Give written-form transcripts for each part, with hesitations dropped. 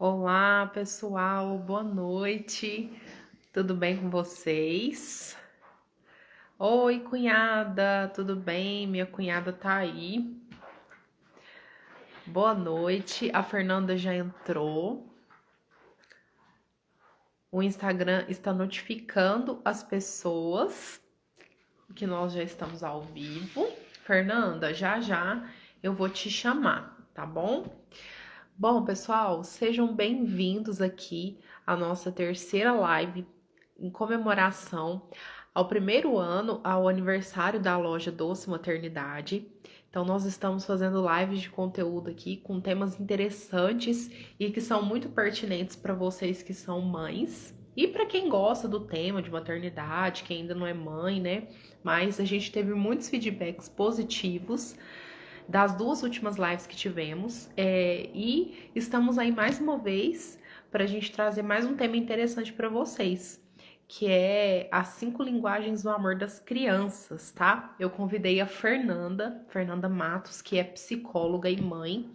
Olá, pessoal, boa noite. Tudo bem com vocês? Oi, cunhada, tudo bem? Minha cunhada tá aí. Boa noite. A Fernanda já entrou. O Instagram está notificando as pessoas que nós já estamos ao vivo. Fernanda, já já eu vou te chamar, tá bom? Bom, pessoal, sejam bem-vindos aqui à nossa terceira live em comemoração ao primeiro ano, ao aniversário da loja Doce Maternidade. Então, nós estamos fazendo lives de conteúdo aqui com temas interessantes e que são muito pertinentes para vocês que são mães. E para quem gosta do tema de maternidade, quem ainda não é mãe, né? Mas a gente teve muitos feedbacks positivos das duas últimas lives que tivemos. E estamos aí mais uma vez para a gente trazer mais um tema interessante para vocês, que é as 5 linguagens do amor das crianças, tá? Eu convidei a Fernanda Matos, que é psicóloga e mãe,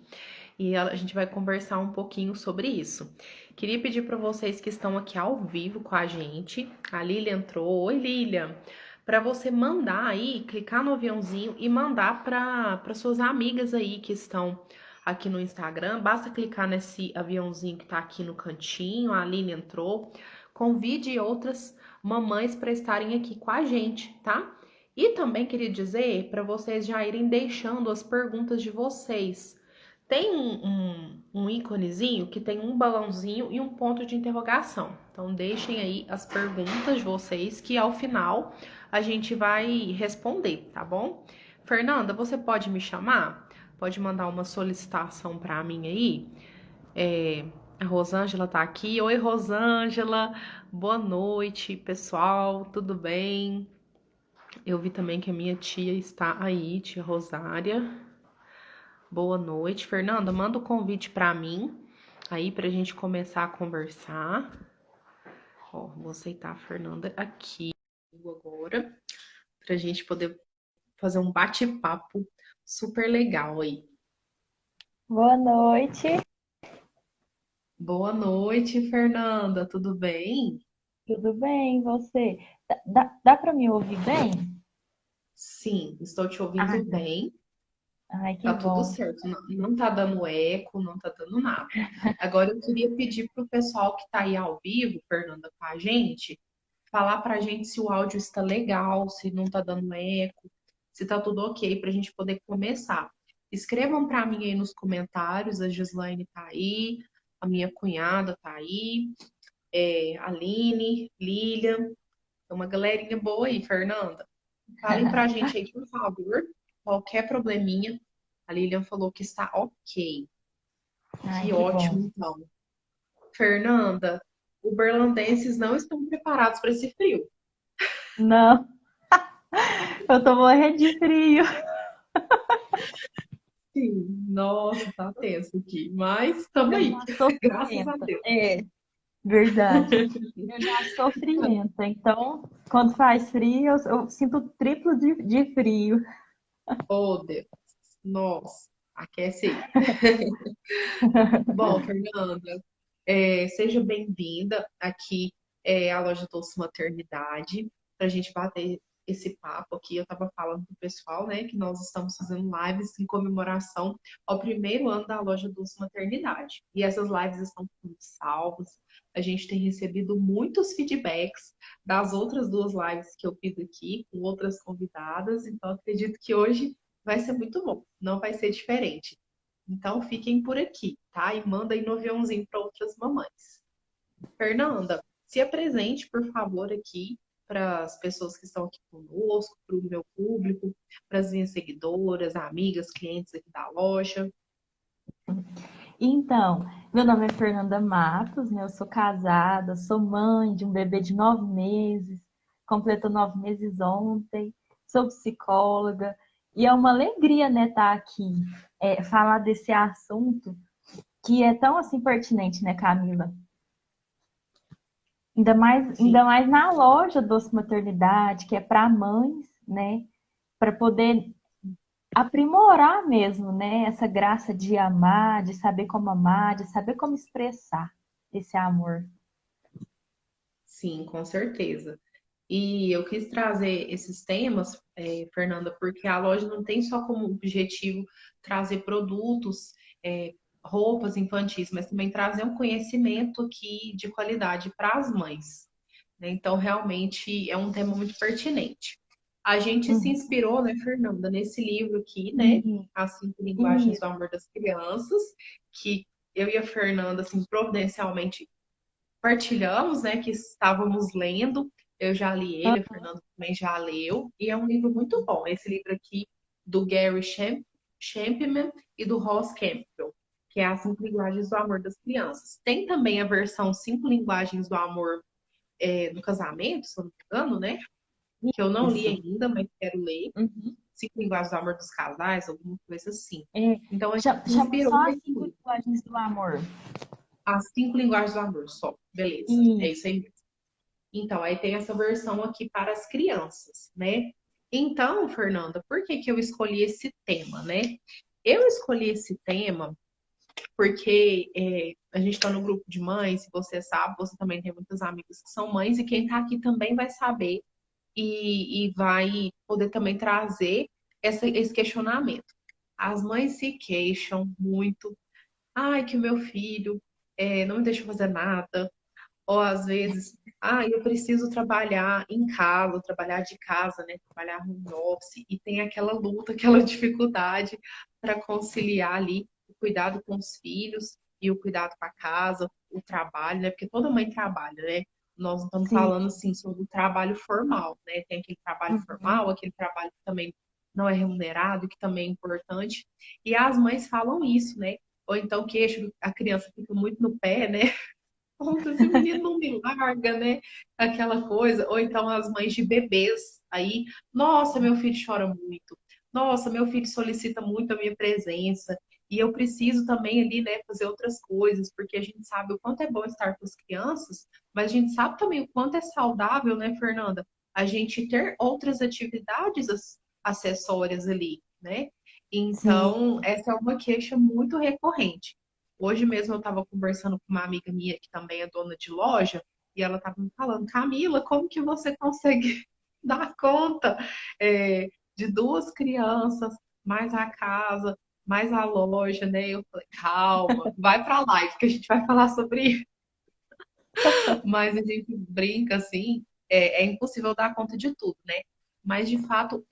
e a gente vai conversar um pouquinho sobre isso. Queria pedir para vocês que estão aqui ao vivo com a gente. A Lília entrou. Oi, Lília. Para você mandar aí, clicar no aviãozinho e mandar para suas amigas aí que estão aqui no Instagram. Basta clicar nesse aviãozinho que está aqui no cantinho. A Aline entrou. Convide outras mamães para estarem aqui com a gente, tá? E também queria dizer para vocês já irem deixando as perguntas de vocês. Tem um íconezinho que tem um balãozinho e um ponto de interrogação. Então, deixem aí as perguntas de vocês que ao final a gente vai responder, tá bom? Fernanda, você pode me chamar? Pode mandar uma solicitação para mim aí? A Rosângela tá aqui. Oi, Rosângela. Boa noite, pessoal. Tudo bem? Eu vi também que a minha tia está aí, tia Rosária. Boa noite, Fernanda. Manda o convite para mim aí pra gente começar a conversar. Ó, vou aceitar a Fernanda aqui agora pra gente poder fazer um bate-papo super legal aí. Boa noite, Boa noite, Fernanda. Tudo bem? tudo bem? E você? Dá para me ouvir bem? Sim, estou te Ah, ouvindo bem. ai, que Tá tudo bom. certo. Não tá dando eco, não tá dando nada. Agora eu queria pedir pro pessoal que tá aí ao vivo, Fernanda, com a gente, falar pra gente se o áudio está legal, se não tá dando eco, se tá tudo ok pra gente poder começar. Escrevam pra mim aí nos comentários, a Gislaine tá aí, a minha cunhada tá aí, a Aline, Lilian, tem uma galerinha boa aí, Fernanda. Falem pra gente aí, por favor, qualquer probleminha. A Lilian falou que está ok. Ai, Que que bom. ótimo, então. Fernanda, uberlandenses não estão preparados para esse frio. Não, eu tô morrendo de frio. Sim, nossa, tá tenso aqui. Mas estamos Eu aí, já sou graças a frienta. Deus. É, verdade. Eu já sou frienta, então quando faz frio, eu sinto o triplo de frio. Oh, Deus, nossa, aquece aí. Bom, Fernanda, seja bem-vinda aqui à loja Doce Maternidade, para a gente bater esse papo aqui. Eu estava falando para o pessoal, né, que nós estamos fazendo lives em comemoração ao primeiro ano da loja Doce Maternidade. E essas lives estão tudo salvas. A gente tem recebido muitos feedbacks das outras duas lives que eu fiz aqui, com outras convidadas, então acredito que hoje vai ser muito bom, não vai ser diferente. Então fiquem por aqui, tá? E manda aí no aviãozinho para outras mamães. Fernanda, se apresente, por favor, aqui para as pessoas que estão aqui conosco, para o meu público, para as minhas seguidoras, amigas, clientes aqui da loja. Então, meu nome é Fernanda Matos, né? Eu sou casada, sou mãe de um bebê de 9 meses, completou 9 meses ontem, sou psicóloga, e é uma alegria, né, estar aqui, falar desse assunto que é tão assim pertinente, né, Camila? Ainda Sim, mais na loja Doce Maternidade, que é para mães, né? Para poder aprimorar mesmo, né? Essa graça de amar, de saber como amar, de saber como expressar esse amor. Sim, com certeza. E eu quis trazer esses temas, Fernanda, porque a loja não tem só como objetivo trazer produtos, roupas infantis, mas também trazer um conhecimento aqui de qualidade para as mães, né? Então, realmente é um tema muito pertinente. A gente se Uhum. inspirou, né, Fernanda, nesse livro aqui, né, As Cinco Linguagens do Isso. Amor das Crianças, que eu e a Fernanda, assim, providencialmente partilhamos, né, que estávamos lendo. Eu já li ele, a Fernanda também já leu, e é um livro muito bom. Esse livro aqui do Gary Champman e do Ross Campbell, que é As Cinco Linguagens do Amor das Crianças. Tem também a versão Cinco Linguagens do Amor do Casamento, se eu não me engano, né? Que eu não li Isso. ainda, mas quero ler. Uhum. Cinco Linguagens do Amor dos Casais, alguma coisa assim. É, Então a gente se chama inspirou só as nesse cinco livro. linguagens do amor. As Cinco Linguagens do Amor, só. Beleza. É isso Isso. aí. Então, aí tem essa versão aqui para as crianças, né? Então, Fernanda, por que que eu escolhi esse tema, né? Eu escolhi esse tema porque a gente está no grupo de mães, se você sabe, você também tem muitas amigas que são mães, e quem está aqui também vai saber e vai poder também trazer esse questionamento. As mães se queixam muito. Ai, que o meu filho não me deixa fazer nada. Ou às vezes, eu preciso trabalhar em casa, trabalhar de casa, né? Trabalhar home office, e tem aquela luta, aquela dificuldade para conciliar ali o cuidado com os filhos e o cuidado com a casa, o trabalho, né? Porque toda mãe trabalha, né? Nós não estamos Sim. falando assim sobre o trabalho formal, né? Tem aquele trabalho Uhum. formal, aquele trabalho que também não é remunerado, que também é importante. E as mães falam isso, né? Ou então queixo, a criança fica muito no pé, né? Como esse menino não me larga, né? Aquela coisa. Ou então as mães de bebês. Aí, nossa, meu filho chora muito. Nossa, meu filho solicita muito a minha presença. E eu preciso também ali, né, fazer outras coisas, porque a gente sabe o quanto é bom estar com as crianças, mas a gente sabe também o quanto é saudável, né, Fernanda? A gente ter outras atividades acessórias ali, né? Sim. Então, essa é uma queixa muito recorrente. Hoje mesmo eu estava conversando com uma amiga minha que também é dona de loja, e ela estava me falando, Camila, como que você consegue dar conta de duas crianças, mais a casa, mais a loja, né? Eu falei, calma, vai para a live que a gente vai falar sobre isso. Mas a gente brinca assim, é impossível dar conta de tudo, né? Mas de fato,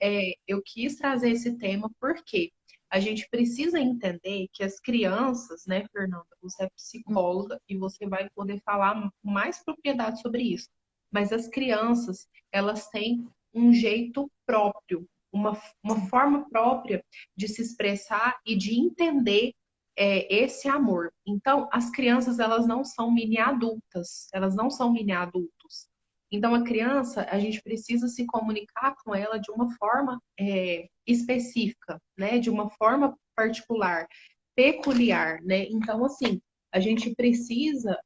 eu quis trazer esse tema porque a gente precisa entender que as crianças, né, Fernanda, você é psicóloga e você vai poder falar com mais propriedade sobre isso. Mas as crianças, elas têm um jeito próprio, uma Sim. forma própria de se expressar e de entender esse amor. Então, as crianças, elas não são mini adultas, elas não são mini adultos. Então, a criança, a gente precisa se comunicar com ela de uma forma específica, né? De uma forma particular, peculiar, né? Então, assim, a gente precisa,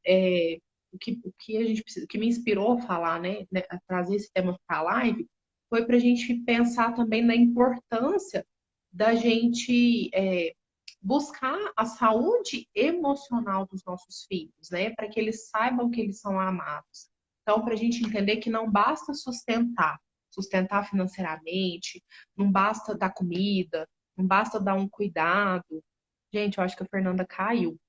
o que a gente precisa, o que me inspirou a falar, né, a trazer esse tema para a live, foi para a gente pensar também na importância da gente buscar a saúde emocional dos nossos filhos, né? Para que eles saibam que eles são amados. Então, para a gente entender que não basta sustentar financeiramente, não basta dar comida, não basta dar um cuidado. Gente, eu acho que a Fernanda caiu.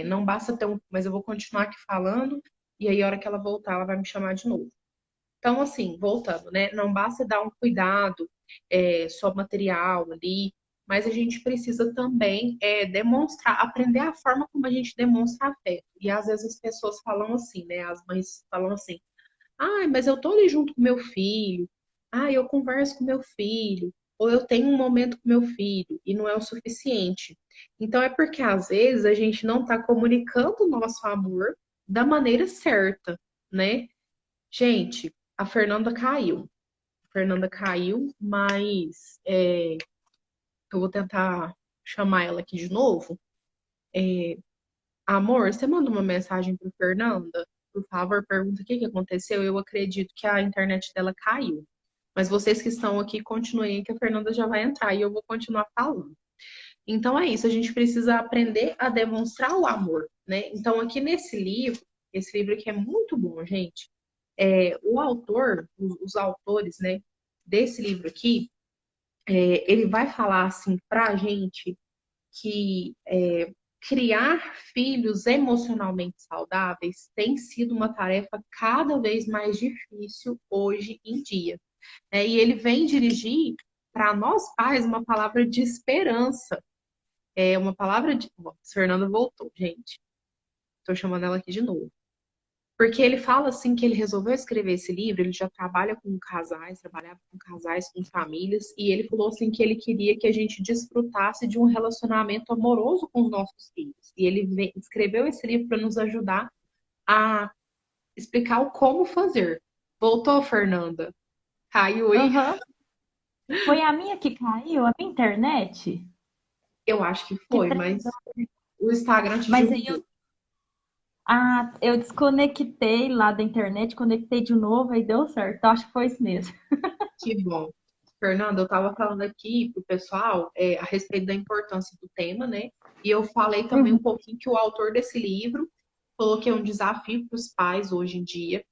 Não basta ter um. Mas eu vou continuar aqui falando, e aí, a hora que ela voltar, ela vai me chamar de novo. Então, assim, voltando, né? Não basta dar um cuidado só material ali, mas a gente precisa também demonstrar, aprender a forma como a gente demonstra afeto. E às vezes as pessoas falam assim, né? As mães falam assim: ai, mas eu tô ali junto com meu filho, eu converso com meu filho, ou eu tenho um momento com meu filho, e não é o suficiente. Então é porque às vezes a gente não está comunicando o nosso amor da maneira certa, né? Gente, a Fernanda caiu. A Fernanda caiu, mas eu vou tentar chamar ela aqui de novo. Amor, você manda uma mensagem para Fernanda? Por favor, pergunta o que que aconteceu. Eu acredito que a internet dela caiu. Mas vocês que estão aqui, continuem, que a Fernanda já vai entrar e eu vou continuar falando. Então é isso, a gente precisa aprender a demonstrar o amor, né? Então aqui nesse livro, esse livro aqui é muito bom, gente. O autor, os autores, né, desse livro aqui, ele vai falar assim pra gente que criar filhos emocionalmente saudáveis tem sido uma tarefa cada vez mais difícil hoje em dia. E ele vem dirigir para nós pais uma palavra de esperança. É uma palavra de. Bom, a Fernanda voltou, gente. Estou chamando ela aqui de novo. Porque ele fala assim que ele resolveu escrever esse livro, ele já trabalha com casais, trabalhava com casais, com famílias, e ele falou assim que ele queria que a gente desfrutasse de um relacionamento amoroso com os nossos filhos. E ele escreveu esse livro para nos ajudar a explicar o como fazer. Voltou, Fernanda? Caiu aí? Aham. Foi a minha que caiu, a minha internet? Eu acho que Que foi, trem mas o Instagram te Mas aí derrubou. eu desconectei lá da internet, conectei de novo e deu certo. Acho que foi isso mesmo. Que bom. Fernanda, eu estava falando aqui pro pessoal a respeito da importância do tema, né? E eu falei também um Uhum. pouquinho que o autor desse livro falou que é um desafio para os pais hoje em dia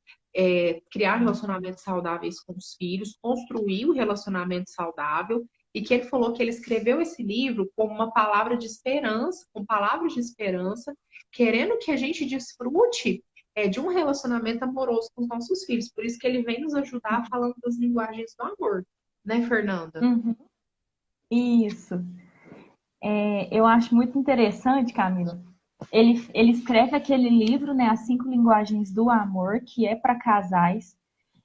criar relacionamentos saudáveis com os filhos, construir um relacionamento saudável, e que ele falou que ele escreveu esse livro como uma palavra de esperança, com palavras de esperança, querendo que a gente desfrute de um relacionamento amoroso com os nossos filhos. Por isso que ele vem nos ajudar falando das linguagens do amor, né, Fernanda? Uhum. Isso. Eu acho muito interessante, Camila. Ele escreve aquele livro, né, As Cinco Linguagens do Amor, que é para casais.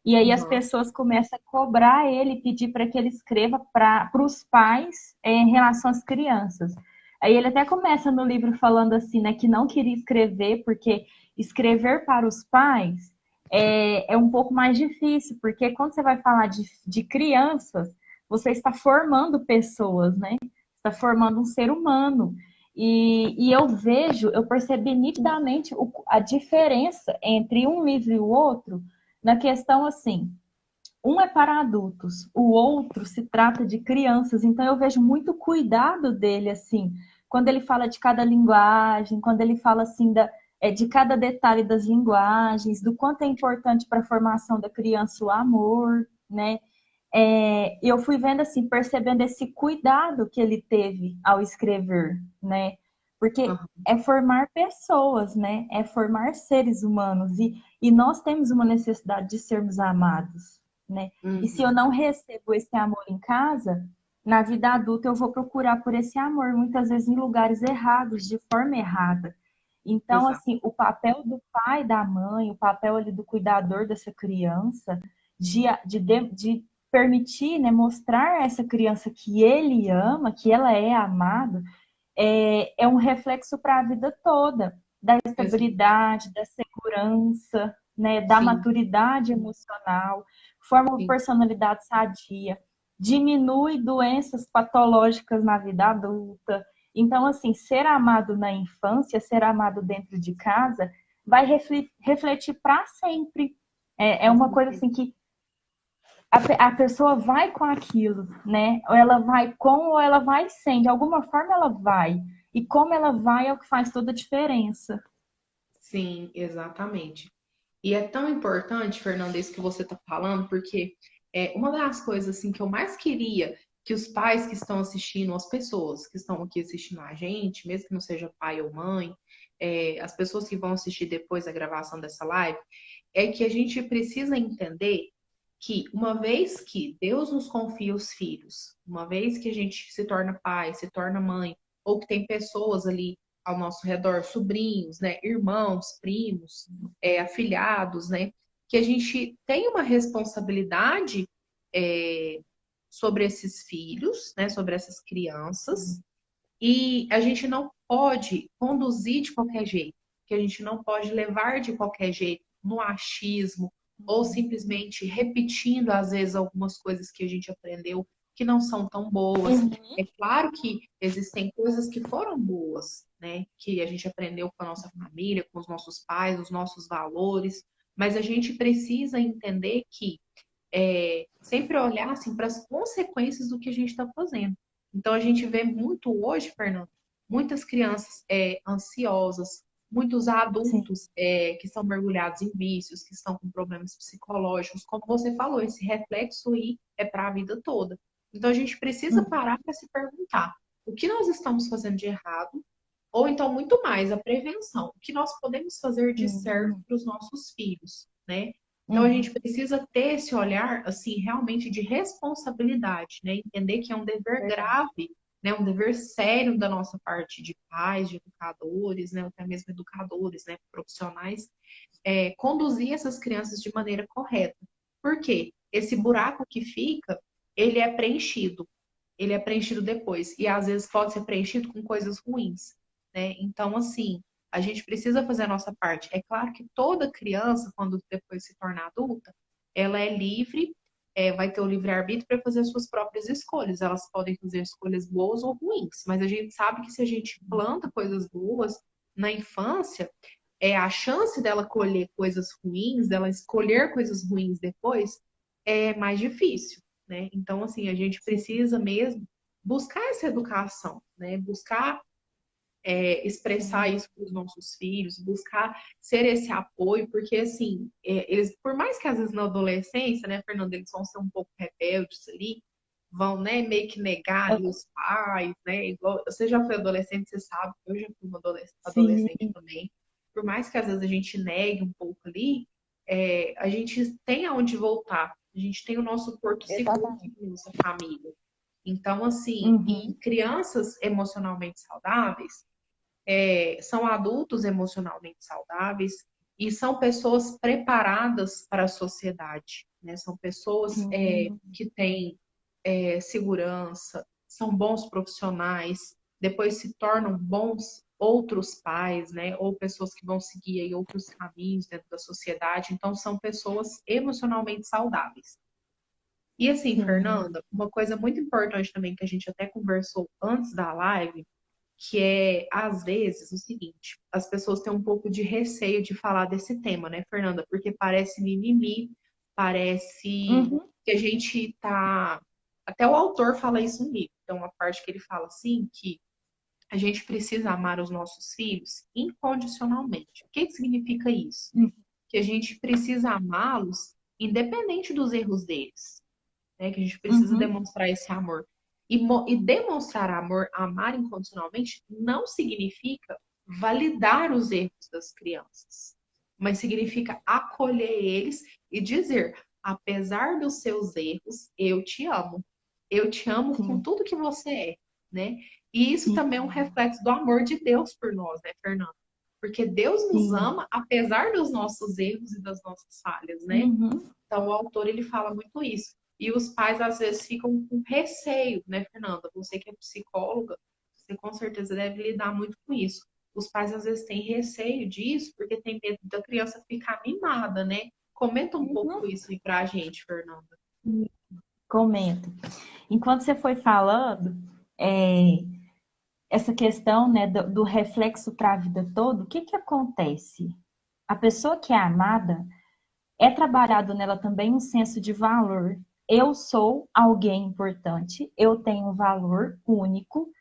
E aí as Uhum. pessoas começam a cobrar ele, pedir para que ele escreva para os pais em relação às crianças. Aí ele até começa no livro falando assim, né, que não queria escrever, porque escrever para os pais é um pouco mais difícil, porque quando você vai falar de crianças, você está formando pessoas, né? Está formando um ser humano. E eu percebi nitidamente a diferença entre um livro e o outro, na questão assim, um é para adultos, o outro se trata de crianças, então eu vejo muito cuidado dele, assim, quando ele fala de cada linguagem, quando ele fala assim de cada detalhe das linguagens, do quanto é importante para a formação da criança o amor, né? Eu fui vendo assim, percebendo esse cuidado que ele teve ao escrever, né? Porque é formar pessoas, né? É formar seres humanos e nós temos uma necessidade de sermos amados, né? E se eu Uhum. não recebo esse amor em casa, na vida adulta eu vou procurar por esse amor, muitas vezes em lugares errados, de forma errada. Então, Exato. assim, o papel do pai, da mãe, o papel ali do cuidador dessa criança, de permitir, né, mostrar a essa criança que ele ama, que ela é amada, é um reflexo para a vida toda, da Exato. estabilidade, da segurança, né, da Sim, maturidade emocional, forma uma sim. personalidade sadia, diminui doenças patológicas na vida adulta. Então, assim, ser amado na infância, ser amado dentro de casa, vai refletir para sempre. É Com uma coisa certeza. assim que a pessoa vai com aquilo, né? Ou ela vai com ou ela vai sem. De alguma forma ela vai. E como ela vai é o que faz toda a diferença. Sim, exatamente. E é tão importante, Fernanda, isso que você está falando, porque uma das coisas assim que eu mais queria que os pais que estão assistindo, as pessoas que estão aqui assistindo a gente, mesmo que não seja pai ou mãe, as pessoas que vão assistir depois da gravação dessa live, é que a gente precisa entender que uma vez que Deus nos confia os filhos, uma vez que a gente se torna pai, se torna mãe, ou que tem pessoas ali ao nosso redor, sobrinhos, né, irmãos, primos, afilhados, né, que a gente tem uma responsabilidade é, sobre esses filhos, né, sobre essas crianças, e a gente não pode conduzir de qualquer jeito, que a gente não pode levar de qualquer jeito no achismo ou simplesmente repetindo às vezes algumas coisas que a gente aprendeu que não são tão boas. Uhum. É claro que existem coisas que foram boas, né? Que a gente aprendeu com a nossa família, com os nossos pais, os nossos valores, mas a gente precisa entender que sempre olhar assim, para as consequências do que a gente está fazendo. Então, a gente vê muito hoje, Fernando, muitas crianças ansiosas, muitos Sim. adultos que estão mergulhados em vícios, que estão com problemas psicológicos. Como você falou, esse reflexo aí é para a vida toda. Então, a gente precisa Uhum. parar para se perguntar o que nós estamos fazendo de errado, ou então, muito mais, a prevenção. O que nós podemos fazer de certo Uhum. para os nossos filhos, né? Então, a gente Uhum. precisa ter esse olhar, assim, realmente de responsabilidade, né? Entender que é um dever Verdade. grave, né? Um dever sério da nossa parte de pais, de educadores, né? Até mesmo educadores, né? Profissionais, conduzir essas crianças de maneira correta. Por quê? Esse Uhum. buraco que fica, ele é preenchido. Ele é preenchido depois. E às vezes pode ser preenchido com coisas ruins, né? Então, assim, a gente precisa fazer a nossa parte. É claro que toda criança, quando depois se torna adulta, ela é livre, vai ter o livre-arbítrio para fazer as suas próprias escolhas. Elas podem fazer escolhas boas ou ruins, mas a gente sabe que se a gente planta coisas boas na infância, a chance dela colher coisas ruins, dela escolher coisas ruins depois, é mais difícil, né? Então, assim, a gente Sim. precisa mesmo buscar essa educação, né? Buscar expressar Sim. isso para os nossos filhos, buscar ser esse apoio, porque assim, eles, por mais que às vezes na adolescência, né, Fernanda, eles vão ser um pouco rebeldes ali, vão, né, meio que negar ali os pais, né, igual, você já foi adolescente, você sabe, eu já fui uma Sim. adolescente também, por mais que às vezes a gente negue um pouco ali, a gente tem aonde voltar, a gente tem o nosso porto seguro, que Exatamente. é a nossa família. Então, assim, e Uhum. crianças emocionalmente saudáveis, são adultos emocionalmente saudáveis e são pessoas preparadas para a sociedade, né? São pessoas Sim. que têm segurança, são bons profissionais, depois se tornam bons outros pais, né? Ou pessoas que vão seguir aí outros caminhos dentro da sociedade. Então, são pessoas emocionalmente saudáveis. E assim, Sim. Fernanda, uma coisa muito importante também que a gente até conversou antes da live, que é, às vezes, o seguinte, as pessoas têm um pouco de receio de falar desse tema, né, Fernanda? Porque parece mimimi, parece Uhum. que a gente tá. Até o autor fala isso no livro. Tem uma parte que ele fala assim, que a gente precisa amar os nossos filhos incondicionalmente. O que que significa isso? Uhum. Que a gente precisa amá-los independente dos erros deles, né? Que a gente precisa Uhum. demonstrar esse amor. E demonstrar amor, amar incondicionalmente, não significa validar os erros das crianças, mas significa acolher eles e dizer: apesar dos seus erros, eu te amo. Eu te amo com Sim. tudo que você é, né? E isso Sim. também é um reflexo do amor de Deus por nós, né, Fernanda? Porque Deus nos Sim. ama apesar dos nossos erros e das nossas falhas, né? Uhum. Então, o autor ele fala muito isso. E os pais às vezes ficam com receio, né, Fernanda? Você que é psicóloga, você com certeza deve lidar muito com isso. Os pais às vezes têm receio disso porque tem medo da criança ficar mimada, né? Comenta um pouco Uhum. isso aí pra gente, Fernanda. Comento. Enquanto você foi falando, é, essa questão, né, do reflexo para a vida toda, o que que acontece? A pessoa que é amada é trabalhado nela também um senso de valor. Eu sou alguém importante, eu tenho um valor único,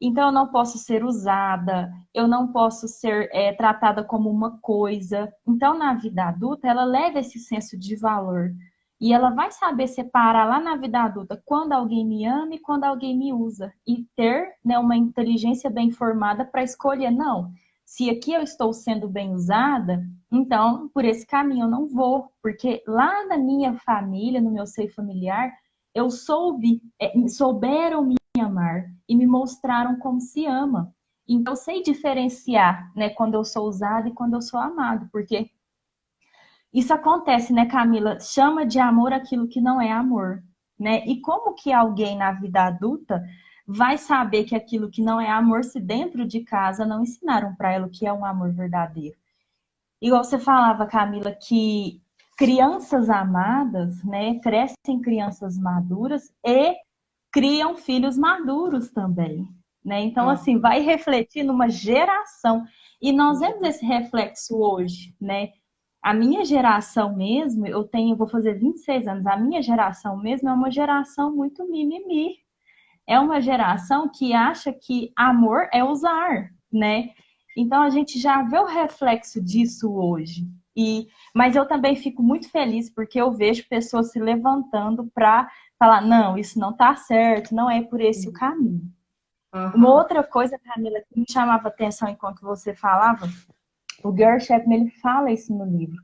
então eu não posso ser usada, eu não posso ser tratada como uma coisa. Então, na vida adulta, ela leva esse senso de valor. E ela vai saber separar lá na vida adulta quando alguém me ama e quando alguém me usa. E ter, né, uma inteligência bem formada para escolher, não. Se aqui eu estou sendo bem usada, então por esse caminho eu não vou. Porque lá na minha família, no meu seio familiar, eu souberam me amar e me mostraram como se ama. Então, eu sei diferenciar, né, quando eu sou usada e quando eu sou amado, porque isso acontece, né, Camila? Chama de amor aquilo que não é amor, né? E como que alguém na vida adulta vai saber que aquilo que não é amor se dentro de casa não ensinaram para ela o que é um amor verdadeiro? Igual você falava, Camila, que crianças amadas, né, crescem crianças maduras e criam filhos maduros também, né? Então, assim, Aham, vai refletir numa geração. E nós vemos exato. esse reflexo hoje, né? A minha geração mesmo, vou fazer 26 anos, a minha geração mesmo é uma geração muito mimimi. É uma geração que acha que amor é usar, né? Então a gente já vê o reflexo disso hoje. Mas eu também fico muito feliz porque eu vejo pessoas se levantando para falar, não, isso não está certo, não é por esse o Sim. caminho. Uma Aham. outra coisa, Camila, que me chamava atenção enquanto você falava, o Gary Chapman ele fala isso no livro,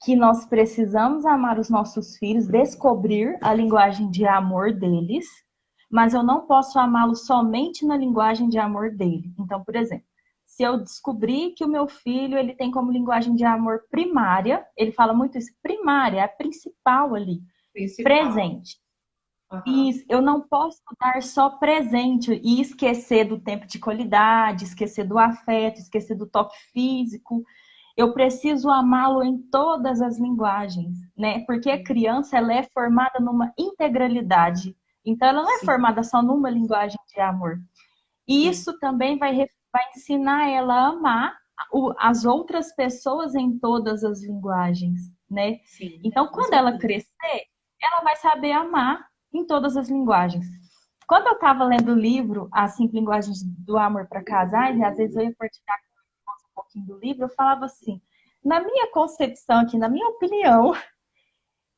que nós precisamos amar os nossos filhos, descobrir a linguagem de amor deles, mas eu não posso amá-lo somente na linguagem de amor dele. Então, por exemplo, se eu descobrir que o meu filho ele tem como linguagem de amor primária, ele fala muito isso, primária, é a principal ali, Principal. presente. Aham. E eu não posso dar só presente e esquecer do tempo de qualidade, esquecer do afeto, esquecer do toque físico. Eu preciso amá-lo em todas as linguagens, né? Porque a Sim. criança ela é formada numa integralidade. Então, ela não é Sim. formada só numa linguagem de amor. E Sim. isso também vai ensinar ela a amar as outras pessoas em todas as linguagens, né? Sim, Então, com quando ela certeza. crescer, ela vai saber amar em todas as linguagens. Quando eu estava lendo o livro As Cinco Linguagens do Amor para Casais, e às vezes eu ia partilhar um pouquinho do livro, eu falava assim, na minha concepção aqui, na minha opinião,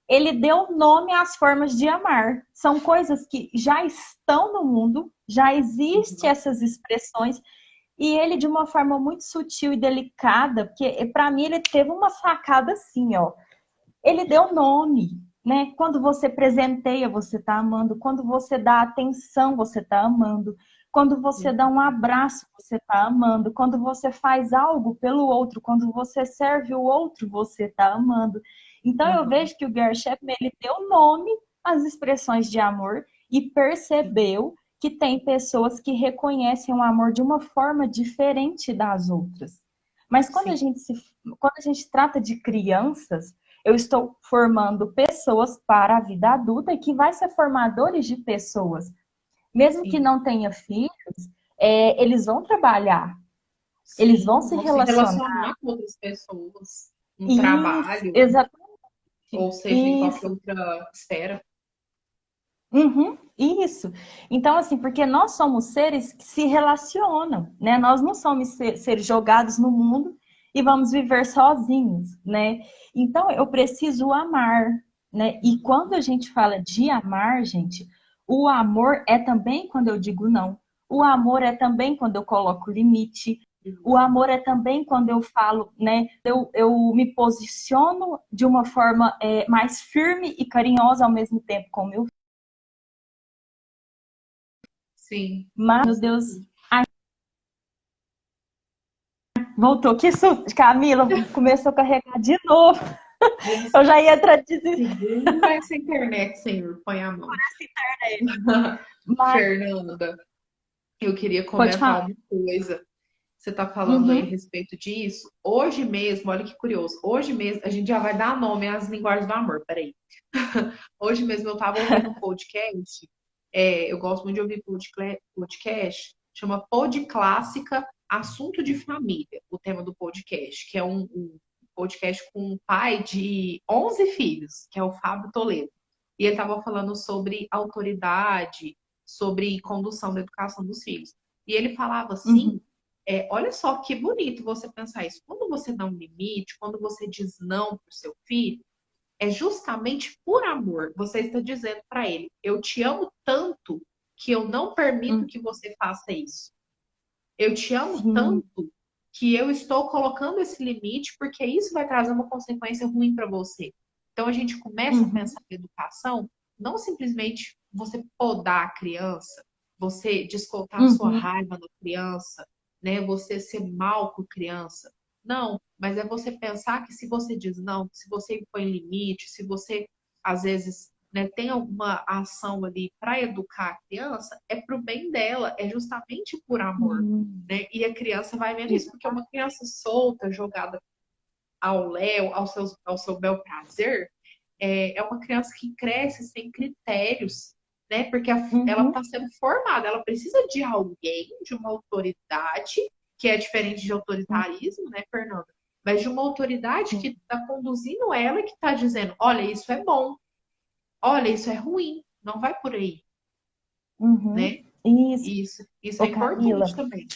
ele deu nome às formas de amar. São coisas que já estão no mundo, já existem Uhum. essas expressões, e ele, de uma forma muito sutil e delicada, porque para mim ele teve uma sacada assim, ó. Ele deu nome, né? Quando você presenteia, você está amando. Quando você dá atenção, você está amando. Quando você dá um abraço, você está amando. Quando você faz algo pelo outro, quando você serve o outro, você está amando. Então eu Uhum. vejo que o Gary Chapman ele deu nome às expressões de amor e Sim. percebeu que tem pessoas que reconhecem o amor de uma forma diferente das outras. Mas Sim. quando a gente trata de crianças, eu estou formando pessoas para a vida adulta e que vai ser formadores de pessoas. Mesmo que Sim. não tenha filhos, eles vão trabalhar, eles vão Sim. se Vão se relacionar. relacionar com outras pessoas, no Isso, trabalho, exatamente. ou seja, em qualquer Isso. outra esfera. Uhum, isso. Então, assim, porque nós somos seres que se relacionam, né? Nós não somos seres jogados no mundo e vamos viver sozinhos, né? Então, eu preciso amar, né? E quando a gente fala de amar, gente, o amor é também quando eu digo não. O amor é também quando eu coloco limite. O Uhum. amor é também quando eu falo, né? Eu me posiciono de uma forma mais firme e carinhosa ao mesmo tempo com o meu. Sim, Mas, com meu Deus, certeza. voltou. Que susto. Camila começou a carregar de novo. Vamos Eu já ia entrar desespero. segunda essa internet, Senhor, põe a mão. Mas Fernanda, eu queria pode comentar falar. uma coisa. Você está falando aí a Uhum, respeito disso. Hoje mesmo, olha que curioso. Hoje mesmo, a gente já vai dar nome às linguagens do amor. Peraí. Hoje mesmo eu estava ouvindo um podcast. Eu gosto muito de ouvir podcast. Chama Pod Clássica Assunto de Família, o tema do podcast, que é um podcast com um pai de 11 filhos, que é o Fábio Toledo. E ele estava falando sobre autoridade, sobre condução da educação dos filhos. E ele falava uhum, assim, olha só que bonito você pensar isso. Quando você dá um limite, quando você diz não para o seu filho, é justamente por amor. Você está dizendo para ele: eu te amo tanto que eu não permito uhum. que você faça isso. Eu te amo Sim. tanto que eu estou colocando esse limite porque isso vai trazer uma consequência ruim para você. Então a gente começa a Uhum, pensar em educação, não simplesmente você podar a criança, você descontar a sua uhum, raiva na criança, né? Você ser mal com a criança. Não, mas é você pensar que se você diz não, se você impõe limite, se você às vezes, né, tem alguma ação ali para educar a criança, é pro bem dela, é justamente por amor, sim. né? E a criança vai vendo isso, porque Exato. uma criança solta, jogada ao léu, ao seu bel prazer, é uma criança que cresce sem critérios, né? Porque ela Uhum, está sendo formada, ela precisa de alguém, de uma autoridade, que é diferente de autoritarismo, né, Fernanda? mas de uma autoridade que sim. está conduzindo ela e que está dizendo: olha, isso é bom, olha, isso é ruim, não vai por aí, Uhum. né? Isso, Isso é ô importante Camila, também.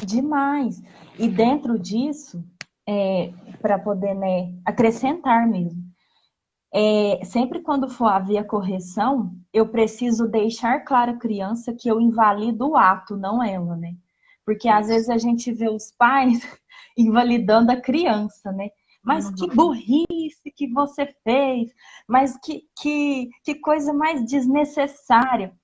demais. E dentro disso, para poder, né, acrescentar mesmo, sempre quando for haver a correção, eu preciso deixar claro à criança que eu invalido o ato, não ela, né? Porque às vezes Isso. a gente vê os pais invalidando a criança, né? Mas que Uhum. burrice que você fez, mas que coisa mais desnecessária.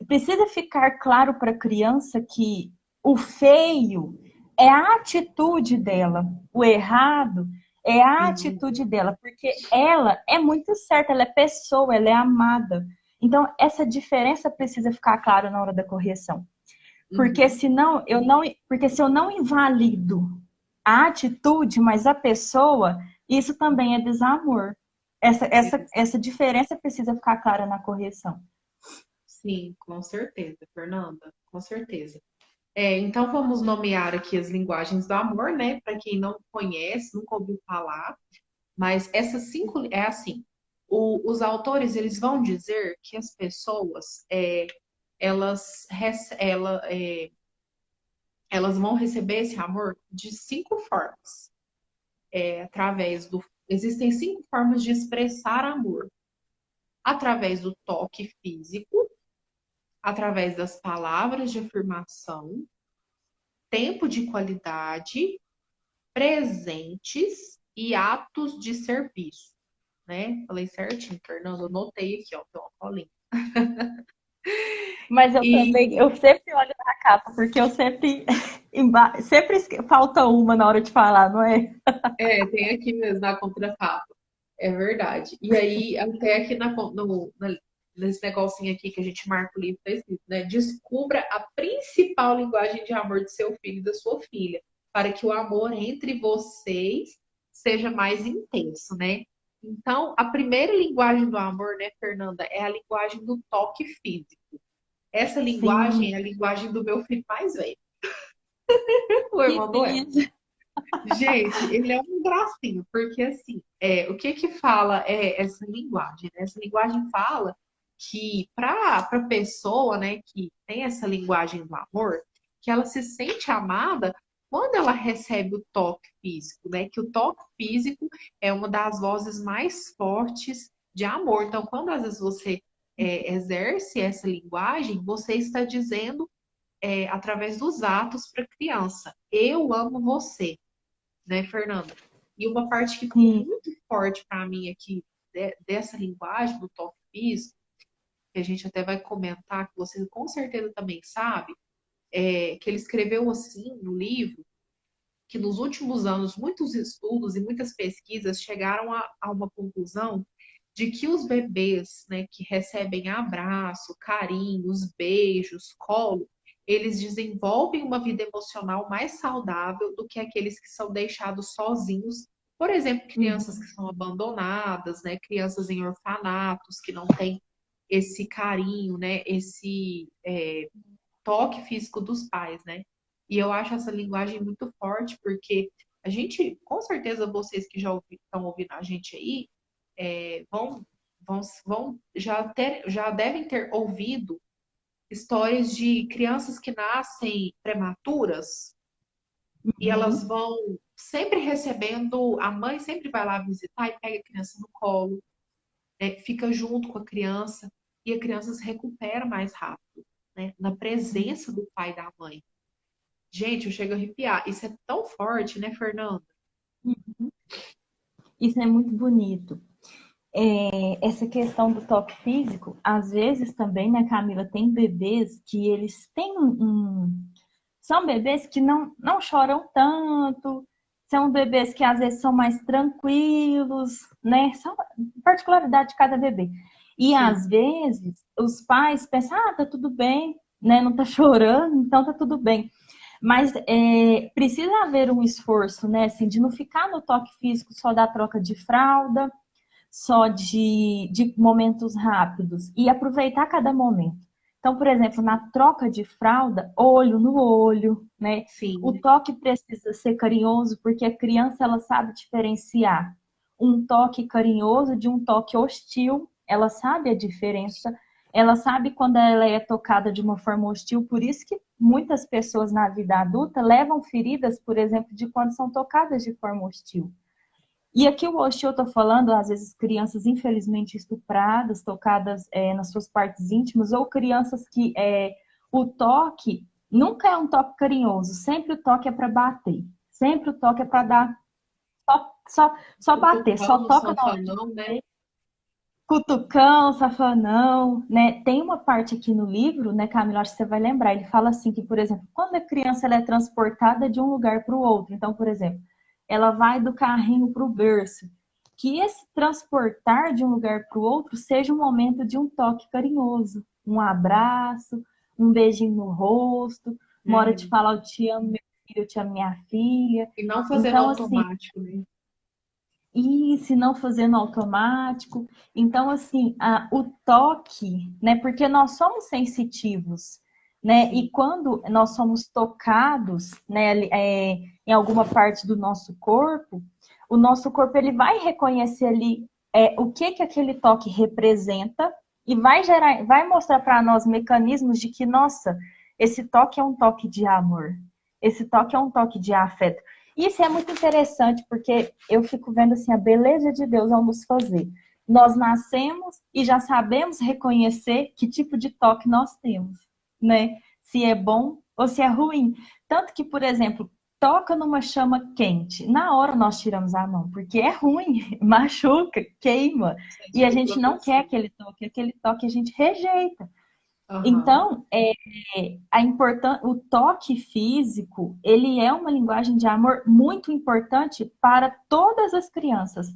Precisa ficar claro para a criança que o feio é a atitude dela, o errado é a Sim. atitude dela, porque ela é muito certa, ela é pessoa, ela é amada. Então, essa diferença precisa ficar clara na hora da correção. Porque Uhum. senão eu não, porque se eu não invalido a atitude, mas a pessoa, isso também é desamor. Essa diferença precisa ficar clara na correção. Sim, com certeza, Fernanda, com certeza. Então vamos nomear aqui as linguagens do amor, né? Para quem não conhece, nunca ouviu falar, mas essas cinco é assim. Os autores eles vão dizer que as pessoas elas, elas vão receber esse amor de cinco formas. Através do Existem cinco formas de expressar amor: através do toque físico, através das palavras de afirmação, tempo de qualidade, presentes e atos de serviço, né? Falei certinho, Fernando, anotei aqui, ó, tem uma colinha. Mas eu também, E eu sempre olho na capa, porque eu sempre, sempre falta uma na hora de falar, não é? tem aqui mesmo na contracapa, é verdade. E aí, até aqui nesse negocinho aqui que a gente marca o livro, tá escrito, né? Descubra a principal linguagem de amor de seu filho e da sua filha, para que o amor entre vocês seja mais intenso, né? Então, a primeira linguagem do amor, né, Fernanda, é a linguagem do toque físico. Essa Sim, linguagem é a linguagem do meu filho mais velho, o que irmão do El. beleza. Gente, ele é um gracinho, porque assim, o que que fala essa linguagem, né? Essa linguagem fala que para pessoa, né, que tem essa linguagem do amor, que ela se sente amada quando ela recebe o toque físico, né? Que o toque físico é uma das vozes mais fortes de amor. Então, quando às vezes você exerce essa linguagem, você está dizendo através dos atos para a criança: eu amo você, né, Fernanda? E uma parte que ficou Sim, muito forte para mim aqui dessa linguagem do toque físico, que a gente até vai comentar, que você com certeza também sabe, que ele escreveu assim no livro, que nos últimos anos muitos estudos e muitas pesquisas chegaram a uma conclusão de que os bebês, né, que recebem abraço, carinhos, beijos, colo, eles desenvolvem uma vida emocional mais saudável do que aqueles que são deixados sozinhos. Por exemplo, crianças que uhum, são abandonadas, né, crianças em orfanatos que não têm esse carinho, né, esse toque físico dos pais, né? E eu acho essa linguagem muito forte, porque a gente, com certeza, vocês que estão ouvindo a gente aí, é, vão, vão já devem ter ouvido histórias de crianças que nascem prematuras e elas uhum. vão sempre recebendo, a mãe sempre vai lá visitar e pega a criança no colo, fica junto com a criança e a criança se recupera mais rápido, né? Na presença do pai e da mãe. Gente, eu chego a arrepiar. Isso é tão forte, né, Fernanda? Isso é muito bonito. Essa questão do toque físico, às vezes também, né, Camila, tem bebês que eles têm são bebês que não choram tanto, são bebês que às vezes são mais tranquilos, né? São particularidade de cada bebê. E Sim. às vezes os pais pensam, ah, tá tudo bem, né? Não tá chorando, então tá tudo bem. Mas precisa haver um esforço, né? Assim, de não ficar no toque físico só da troca de fralda, só de momentos rápidos e aproveitar cada momento. Então, por exemplo, na troca de fralda, olho no olho, né? O Sim. toque precisa ser carinhoso, porque a criança ela sabe diferenciar um toque carinhoso de um toque hostil. Ela sabe a diferença. Ela sabe quando ela é tocada de uma forma hostil. Por isso que muitas pessoas na vida adulta levam feridas, por exemplo, de quando são tocadas de forma hostil. E aqui o hostil eu estou falando, às vezes, crianças infelizmente estupradas, tocadas nas suas partes íntimas, ou crianças que o toque nunca é um toque carinhoso, sempre o toque é para bater, sempre o toque é para dar, só bater, só Cutucando, toca na hora de sanfanão, né? bater, cutucão, safanão, né? Tem uma parte aqui no livro, né, Camila, acho que você vai lembrar, ele fala assim que, por exemplo, quando a criança ela é transportada de um lugar para o outro, então, por exemplo, ela vai do carrinho para o berço, que esse transportar de um lugar para o outro seja um momento de um toque carinhoso, um abraço, um beijinho no rosto, uma hora de É. falar eu te amo, meu filho, eu te amo, minha filha. E não fazendo Então, assim, automático, né? e se não fazendo automático. Então, assim, o toque, né? Porque nós somos sensitivos, né? E Sim. quando nós somos tocados, né, em alguma parte do nosso corpo, o nosso corpo ele vai reconhecer ali o que que aquele toque representa e vai gerar, vai mostrar para nós mecanismos de que, nossa, esse toque é um toque de amor, esse toque é um toque de afeto. Isso é muito interessante, porque eu fico vendo assim a beleza de Deus ao nos fazer. Nós nascemos e já sabemos reconhecer que tipo de toque nós temos, né? Se é bom ou se é ruim. Tanto que, por exemplo, toca numa chama quente, na hora nós tiramos a mão, porque é ruim, machuca, queima. E a Sentido gente não quer proteção. aquele toque a gente rejeita. Aham. Então, o toque físico, ele é uma linguagem de amor muito importante para todas as crianças,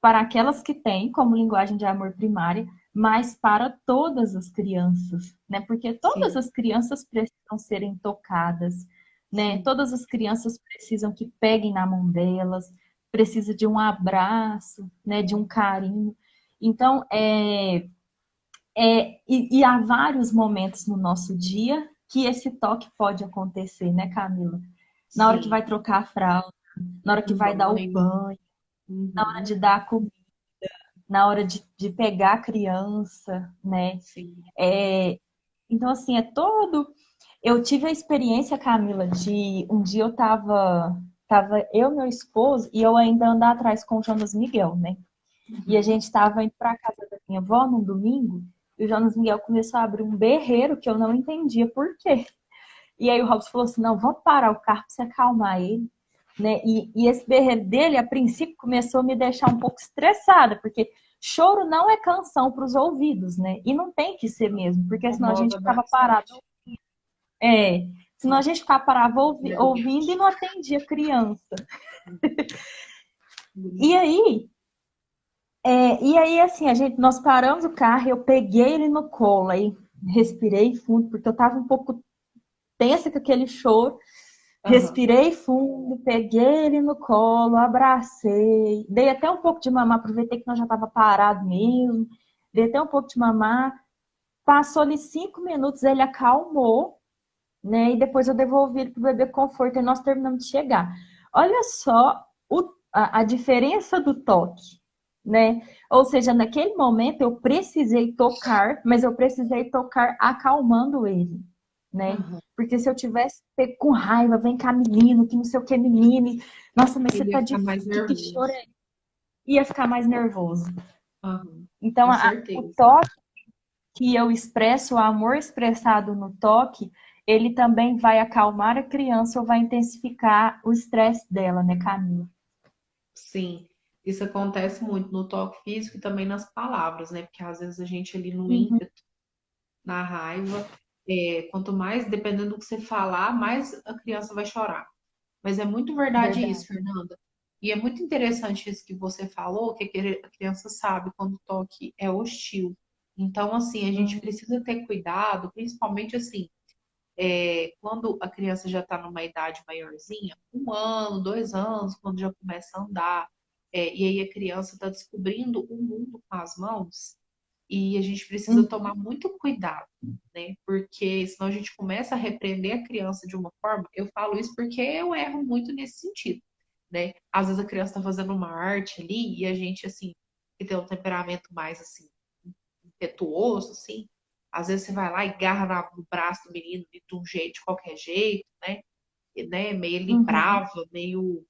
para aquelas que têm como linguagem de amor primária, mas para todas as crianças, né? Porque todas Sim, as crianças precisam serem tocadas, né? sim. Todas as crianças precisam que peguem na mão delas, precisa de um abraço, né? De um carinho. Então, e há vários momentos no nosso dia que esse toque pode acontecer, né, Camila? Na hora que vai Sim. trocar a fralda, na hora que Um vai dar o banho. banho, na hora Uhum. de dar a comida, na hora de pegar a criança, né? Sim. É, então, assim, é todo. Eu tive a experiência, Camila, de um dia tava eu, meu esposo, e eu ainda andar atrás com o Jonas Miguel, né? E a Uhum. gente estava indo para casa da minha avó num domingo, e o Jonas Miguel começou a abrir um berreiro que eu não entendia por quê. E aí o Robson falou assim: não, vamos parar o carro para você acalmar ele. Né? E esse berreiro dele, a princípio, começou a me deixar um pouco estressada, porque choro não é canção para os ouvidos, né? E não tem que ser mesmo, porque senão a gente Incomoda ficava parado. bastante. É, senão a Sim. gente ficava parado ouvindo e Realmente. não atendia a criança. E Bonitinho. aí, assim, nós paramos o carro, eu peguei ele no colo, aí respirei fundo, porque eu tava um pouco tensa com aquele choro. Aham. Respirei fundo, peguei ele no colo, abracei, dei até um pouco de mamar, aproveitei que nós já tava parado mesmo, dei até um pouco de mamar. Passou ali 5 minutos, ele acalmou, né? E depois eu devolvi ele pro bebê conforto e nós terminamos de chegar. Olha só a diferença do toque, né? Ou seja, naquele momento eu precisei tocar, mas eu precisei tocar acalmando ele, né? Aham. Porque se eu tivesse pego com raiva, vem cá, menino, que não sei o que, menino. Nossa, mas você Ele ia tá ficar mais que choro nervoso. é? Ia ficar mais nervoso. Aham. Então, Com o certeza. toque que eu expresso, o amor expressado no toque, ele também vai acalmar a criança ou vai intensificar o estresse dela, né, Camila? Sim. Isso acontece muito no toque físico e também nas palavras, né? Porque às vezes a gente ali no Uhum, ímpeto, na raiva, quanto mais, dependendo do que você falar, mais a criança vai chorar. Mas é muito verdade verdade. isso, Fernanda. E é muito interessante isso que você falou, que a criança sabe quando o toque é hostil. Então, assim, a gente Uhum, precisa ter cuidado, principalmente assim, quando a criança já está numa idade maiorzinha, 1 ano, 2 anos, quando já começa a andar, e aí a criança está descobrindo o mundo com as mãos. e a gente precisa tomar Uhum. muito cuidado, né? Porque senão a gente começa a repreender a criança de uma forma. Eu falo isso porque eu erro muito nesse sentido, né? Às vezes a criança está fazendo uma arte ali e a gente, assim, que tem um temperamento mais, assim, impetuoso, assim, às vezes você vai lá e agarra no braço do menino de um jeito, de qualquer jeito, né? E, né? Meio ali Uhum. brava, meio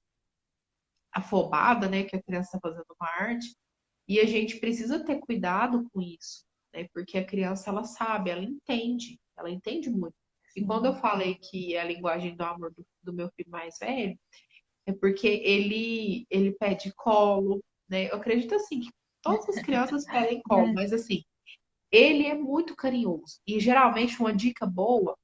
afobada, né? Que a criança está fazendo uma arte. E a gente precisa ter cuidado com isso, né? Porque a criança, ela sabe, ela entende muito. E quando eu Sim. falei que é a linguagem do amor do meu filho mais velho, é porque ele pede colo, né? Eu acredito, assim, que todas as crianças pedem colo, É. mas, assim, ele é muito carinhoso. E, geralmente, uma dica boa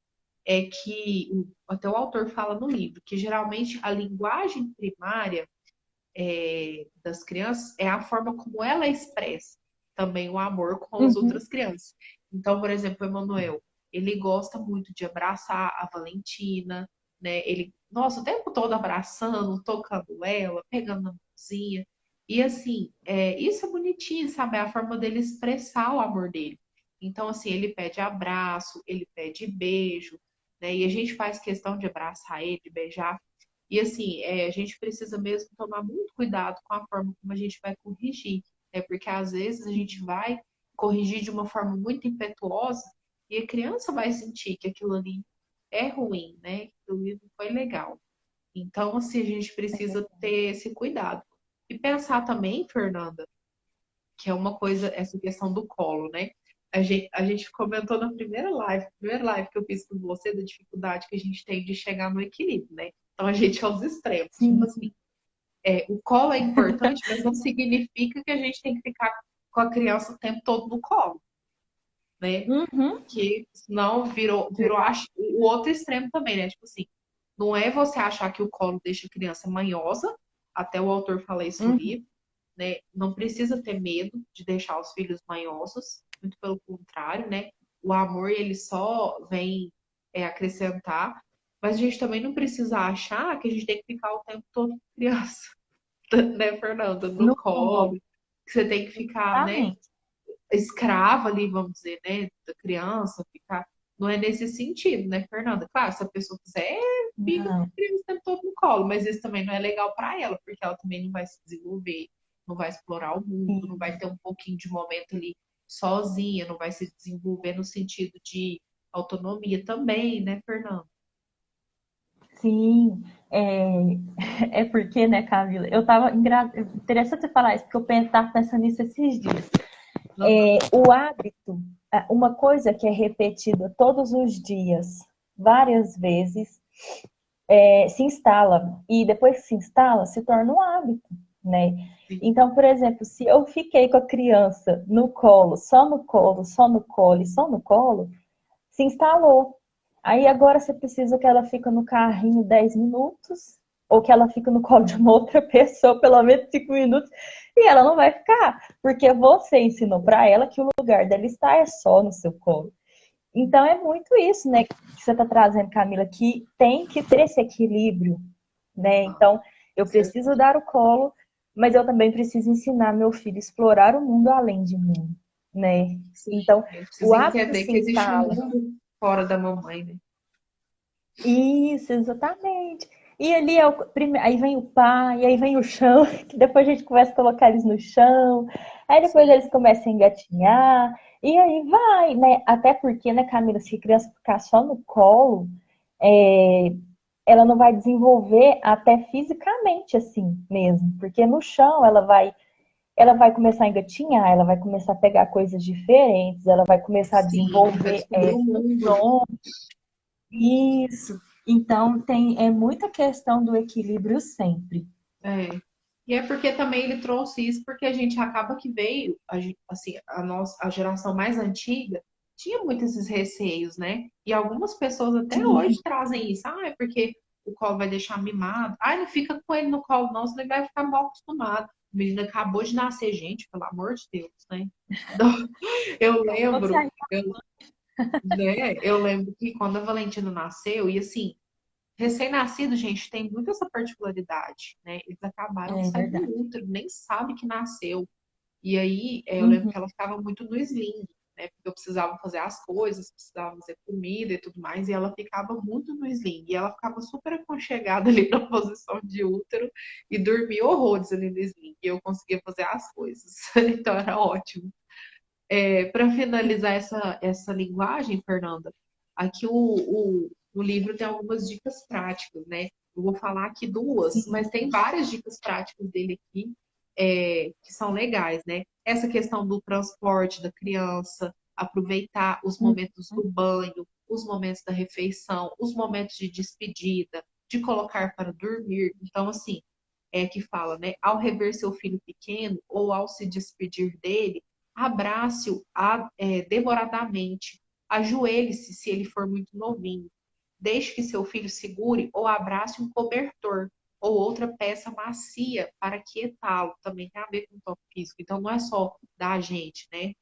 é que, até o autor fala no livro, que, geralmente, a linguagem primária das crianças é a forma como ela expressa também o amor com as Uhum. outras crianças. Então, por exemplo, o Emanuel, ele gosta muito de abraçar a Valentina, né? Ele, nossa, o tempo todo abraçando, tocando ela, pegando na mãozinha. E assim, isso é bonitinho, sabe? É a forma dele expressar o amor dele. Então, assim, ele pede abraço, ele pede beijo, né? E a gente faz questão de abraçar ele, de beijar. E assim, a gente precisa mesmo tomar muito cuidado com a forma como a gente vai corrigir, né? Porque às vezes a gente vai corrigir de uma forma muito impetuosa e a criança vai sentir que aquilo ali é ruim, né? Que aquilo ali não foi legal. Então, assim, a gente É precisa verdade. ter esse cuidado. E pensar também, Fernanda, que é uma coisa, essa questão do colo, né? A gente comentou na primeira live que eu fiz com você, da dificuldade que a gente tem de chegar no equilíbrio, né? Então a gente é os extremos. Tipo Sim. assim, o colo é importante, mas não significa que a gente tem que ficar com a criança o tempo todo no colo, né? Uhum. Que senão virou o outro extremo também, né? Tipo assim, não é você achar que o colo deixa a criança manhosa, até o autor fala isso no Uhum. livro, né? Não precisa ter medo de deixar os filhos manhosos, muito pelo contrário, né? O amor, ele só vem acrescentar, mas a gente também não precisa achar que a gente tem que ficar o tempo todo com criança, né, Fernanda? No No colo, colo. que você tem que ficar, né, Exatamente. escrava ali, vamos dizer, né, da criança, ficar. Não é nesse sentido, né, Fernanda? Claro, se a pessoa quiser, fica com a Não. criança o tempo todo no colo, mas isso também não é legal para ela, porque ela também não vai se desenvolver, não vai explorar o mundo, não vai Sim. ter um pouquinho de momento ali sozinha, não vai se desenvolver no sentido de autonomia também, né, Fernanda? Sim. É, é porque, né, Camila? Interessante você falar isso, porque tava pensando nisso esses dias. Uhum. O hábito, uma coisa que é repetida todos os dias, várias vezes, se instala. E depois que se instala, se torna um hábito, né? Sim. Então, por exemplo, se eu fiquei com a criança no colo, só no colo, só no colo e só no colo, se instalou. Aí agora você precisa que ela fique no carrinho 10 minutos, ou que ela fique no colo de uma outra pessoa pelo menos 5 minutos, e ela não vai ficar, porque você ensinou para ela que o lugar dela estar é só no seu colo. Então é muito isso, né, que você está trazendo, Camila, que tem que ter esse equilíbrio, né? Uhum. Então eu Com preciso certeza. dar o colo, mas eu também preciso ensinar meu filho a explorar o mundo além de mim, né? Sim, Então ele o precisa hábito entender se que existe um instala. mundo fora da mamãe, né? Isso, exatamente. E ali aí vem o pai, aí vem o chão, que depois a gente começa a colocar eles no chão, aí depois Sim. eles começam a engatinhar, e aí vai, né? Até porque, né, Camila, se a criança ficar só no colo, é, ela não vai desenvolver até fisicamente assim mesmo, porque no chão ela vai começar a engatinhar, ela vai começar a pegar coisas diferentes, ela vai começar a Sim, vai desenvolver descobrir o mundo, né? funções. Isso. Então é muita questão do equilíbrio sempre. É. E é porque também ele trouxe isso, porque a gente acaba que veio, assim, a geração mais antiga tinha muitos esses receios, né? E algumas pessoas até hoje Sim, trazem isso. Ah, é porque o colo vai deixar mimado. Ah, não fica com ele no colo, não, senão ele vai ficar mal acostumado. O menino acabou de nascer, gente, pelo amor de Deus, né? Então, eu todos lembro, aí. eu lembro que quando a Valentina nasceu, e assim, recém-nascido, gente, tem muito essa particularidade, né? Eles acabaram de É sair do verdade. útero, nem sabe que nasceu. E aí, eu lembro Uhum. que ela ficava muito no sling, né? Porque eu precisava fazer as coisas, precisava fazer comida e tudo mais, e ela ficava muito no sling. E ela ficava super aconchegada ali na posição de útero e dormia horrores ali no sling. E eu conseguia fazer as coisas. Então era ótimo. Para finalizar essa linguagem, Fernanda, aqui o livro tem algumas dicas práticas, né? Eu vou falar aqui duas, mas Sim. tem várias dicas práticas dele aqui que são legais, né? Essa questão do transporte da criança, aproveitar os Uhum. momentos do banho, os momentos da refeição, os momentos de despedida, de colocar para dormir. Então, assim, que fala, né? Ao rever seu filho pequeno ou ao se despedir dele, abrace-o demoradamente, ajoelhe-se se ele for muito novinho, deixe que seu filho segure ou abrace um cobertor ou outra peça macia para quietá-lo. Também tem a ver com o toque físico. Então não é só da gente, né?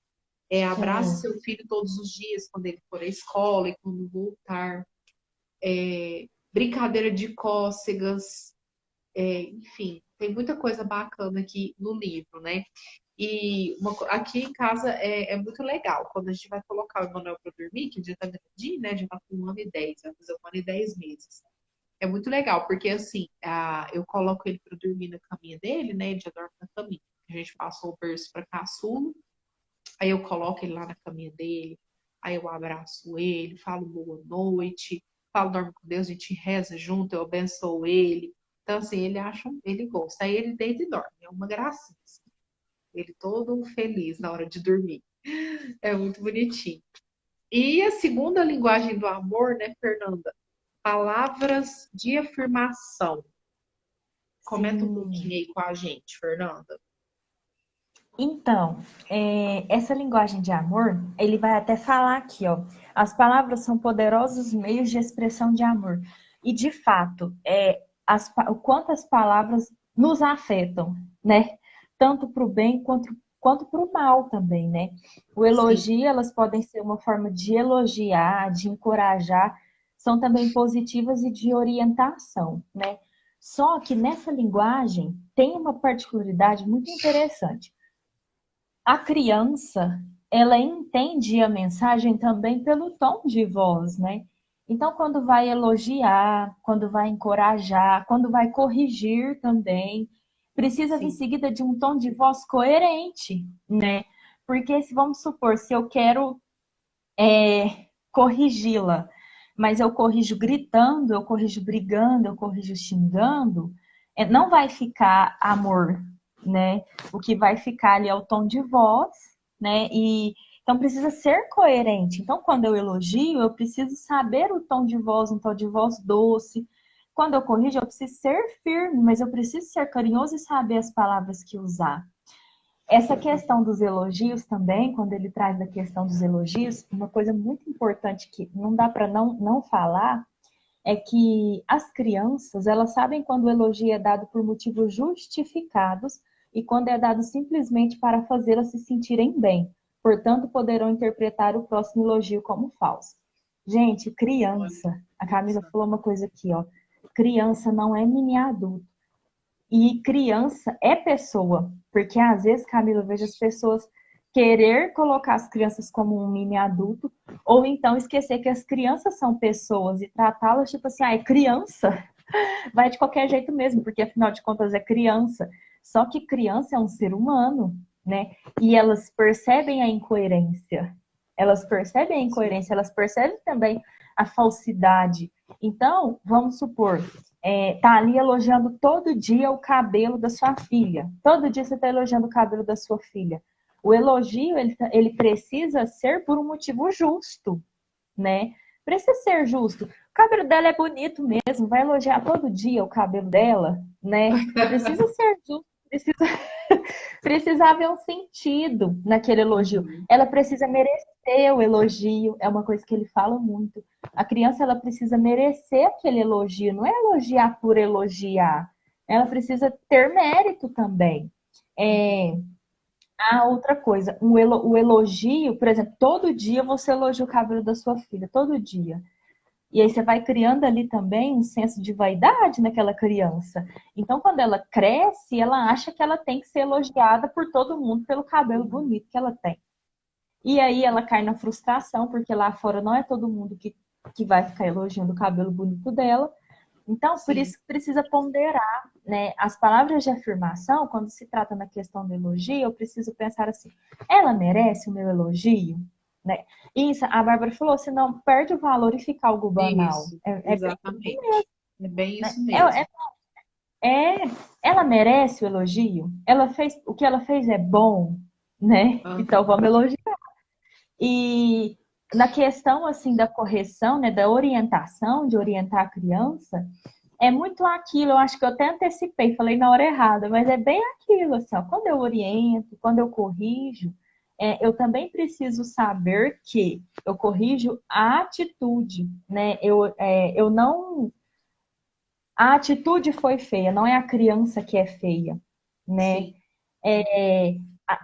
Abrace Sim. seu filho todos os dias quando ele for à escola e quando voltar. Brincadeira de cócegas, enfim, tem muita coisa bacana aqui no livro, né? E aqui em casa é muito legal. Quando a gente vai colocar o Emanuel para dormir, que já tá grandinho, né? Já tá com 1 ano e 10, vai fazer 1 ano e 10 meses. É muito legal, porque assim, eu coloco ele para dormir na caminha dele, né? Ele já dorme na caminha. A gente passou o berço para caçula, aí eu coloco ele lá na caminha dele, aí eu abraço ele, falo boa noite, falo dorme com Deus, a gente reza junto, eu abençoo ele. Então, assim, ele gosta. Aí ele deita e dorme, é uma gracinha, assim. Ele todo feliz na hora de dormir. É muito bonitinho. E a segunda linguagem do amor, né, Fernanda? Palavras de afirmação. Comenta um Sim. pouquinho aí com a gente, Fernanda. Então, essa linguagem de amor, ele vai até falar aqui, ó. As palavras são poderosos meios de expressão de amor. E, de fato, o quanto as palavras nos afetam, né? Tanto para o bem quanto para o mal também, né? O Sim, elogio, elas podem ser uma forma de elogiar, de encorajar, são também positivas e de orientação, né? Só que nessa linguagem tem uma particularidade muito interessante. A criança, ela entende a mensagem também pelo tom de voz, né? Então, quando vai elogiar, quando vai encorajar, quando vai corrigir também, precisa vir sim, seguida de um tom de voz coerente, né? Porque se vamos supor, se eu quero corrigi-la, mas eu corrijo gritando, eu corrijo brigando, eu corrijo xingando, não vai ficar amor, né? O que vai ficar ali é o tom de voz, né? E então precisa ser coerente. Então, quando eu elogio, eu preciso saber o tom de voz, um tom de voz doce. Quando eu corrijo, eu preciso ser firme, mas eu preciso ser carinhoso e saber as palavras que usar. Essa questão dos elogios também, quando ele traz a questão dos elogios, uma coisa muito importante que não dá para não falar é que as crianças, elas sabem quando o elogio é dado por motivos justificados e quando é dado simplesmente para fazê-las se sentirem bem. Portanto, poderão interpretar o próximo elogio como falso. Gente, olha, criança, a Camila interessante. falou uma coisa aqui, ó. Criança não é mini adulto. E criança é pessoa, porque às vezes, Camila, eu vejo as pessoas querer colocar as crianças como um mini adulto, ou então esquecer que as crianças são pessoas e tratá-las tipo assim, é criança, vai de qualquer jeito mesmo, porque afinal de contas é criança. Só que criança é um ser humano, né? E elas percebem a incoerência. Elas percebem a Sim, incoerência, elas percebem também a falsidade. Então, vamos supor, tá ali elogiando todo dia o cabelo da sua filha. Todo dia você está elogiando o cabelo da sua filha. O elogio, ele precisa ser por um motivo justo, né? Precisa ser justo. O cabelo dela é bonito mesmo, vai elogiar todo dia o cabelo dela, né? Precisa ser justo, precisa haver um sentido naquele elogio. uhum, Ela precisa merecer o elogio, é uma coisa que ele fala muito. A criança ela precisa merecer aquele elogio, não é elogiar por elogiar. Ela precisa ter mérito também. É, outra coisa, o elogio, por exemplo, todo dia você elogia o cabelo da sua filha, todo dia. E aí você vai criando ali também um senso de vaidade naquela criança. Então, quando ela cresce, ela acha que ela tem que ser elogiada por todo mundo pelo cabelo bonito que ela tem. E aí ela cai na frustração, porque lá fora não é todo mundo que vai ficar elogiando o cabelo bonito dela. Então, por Sim, isso que precisa ponderar, né? As palavras de afirmação, quando se trata na questão do elogio, eu preciso pensar assim: ela merece o meu elogio? Né? Isso, a Bárbara falou, senão perde o valor e fica algo banal. isso, É bem isso exatamente. mesmo, É bem né? isso mesmo. Ela merece o elogio? Ela fez, o que ela fez é bom, né? Então Aham. vamos elogiar. E na questão assim da correção, né, da orientação, de orientar a criança, é muito aquilo, eu acho que eu até antecipei, falei na hora errada, mas é bem aquilo, assim, ó, quando eu oriento, quando eu corrijo, eu também preciso saber que eu corrijo a atitude, né? Eu não. A atitude foi feia, não é a criança que é feia, né? Sim,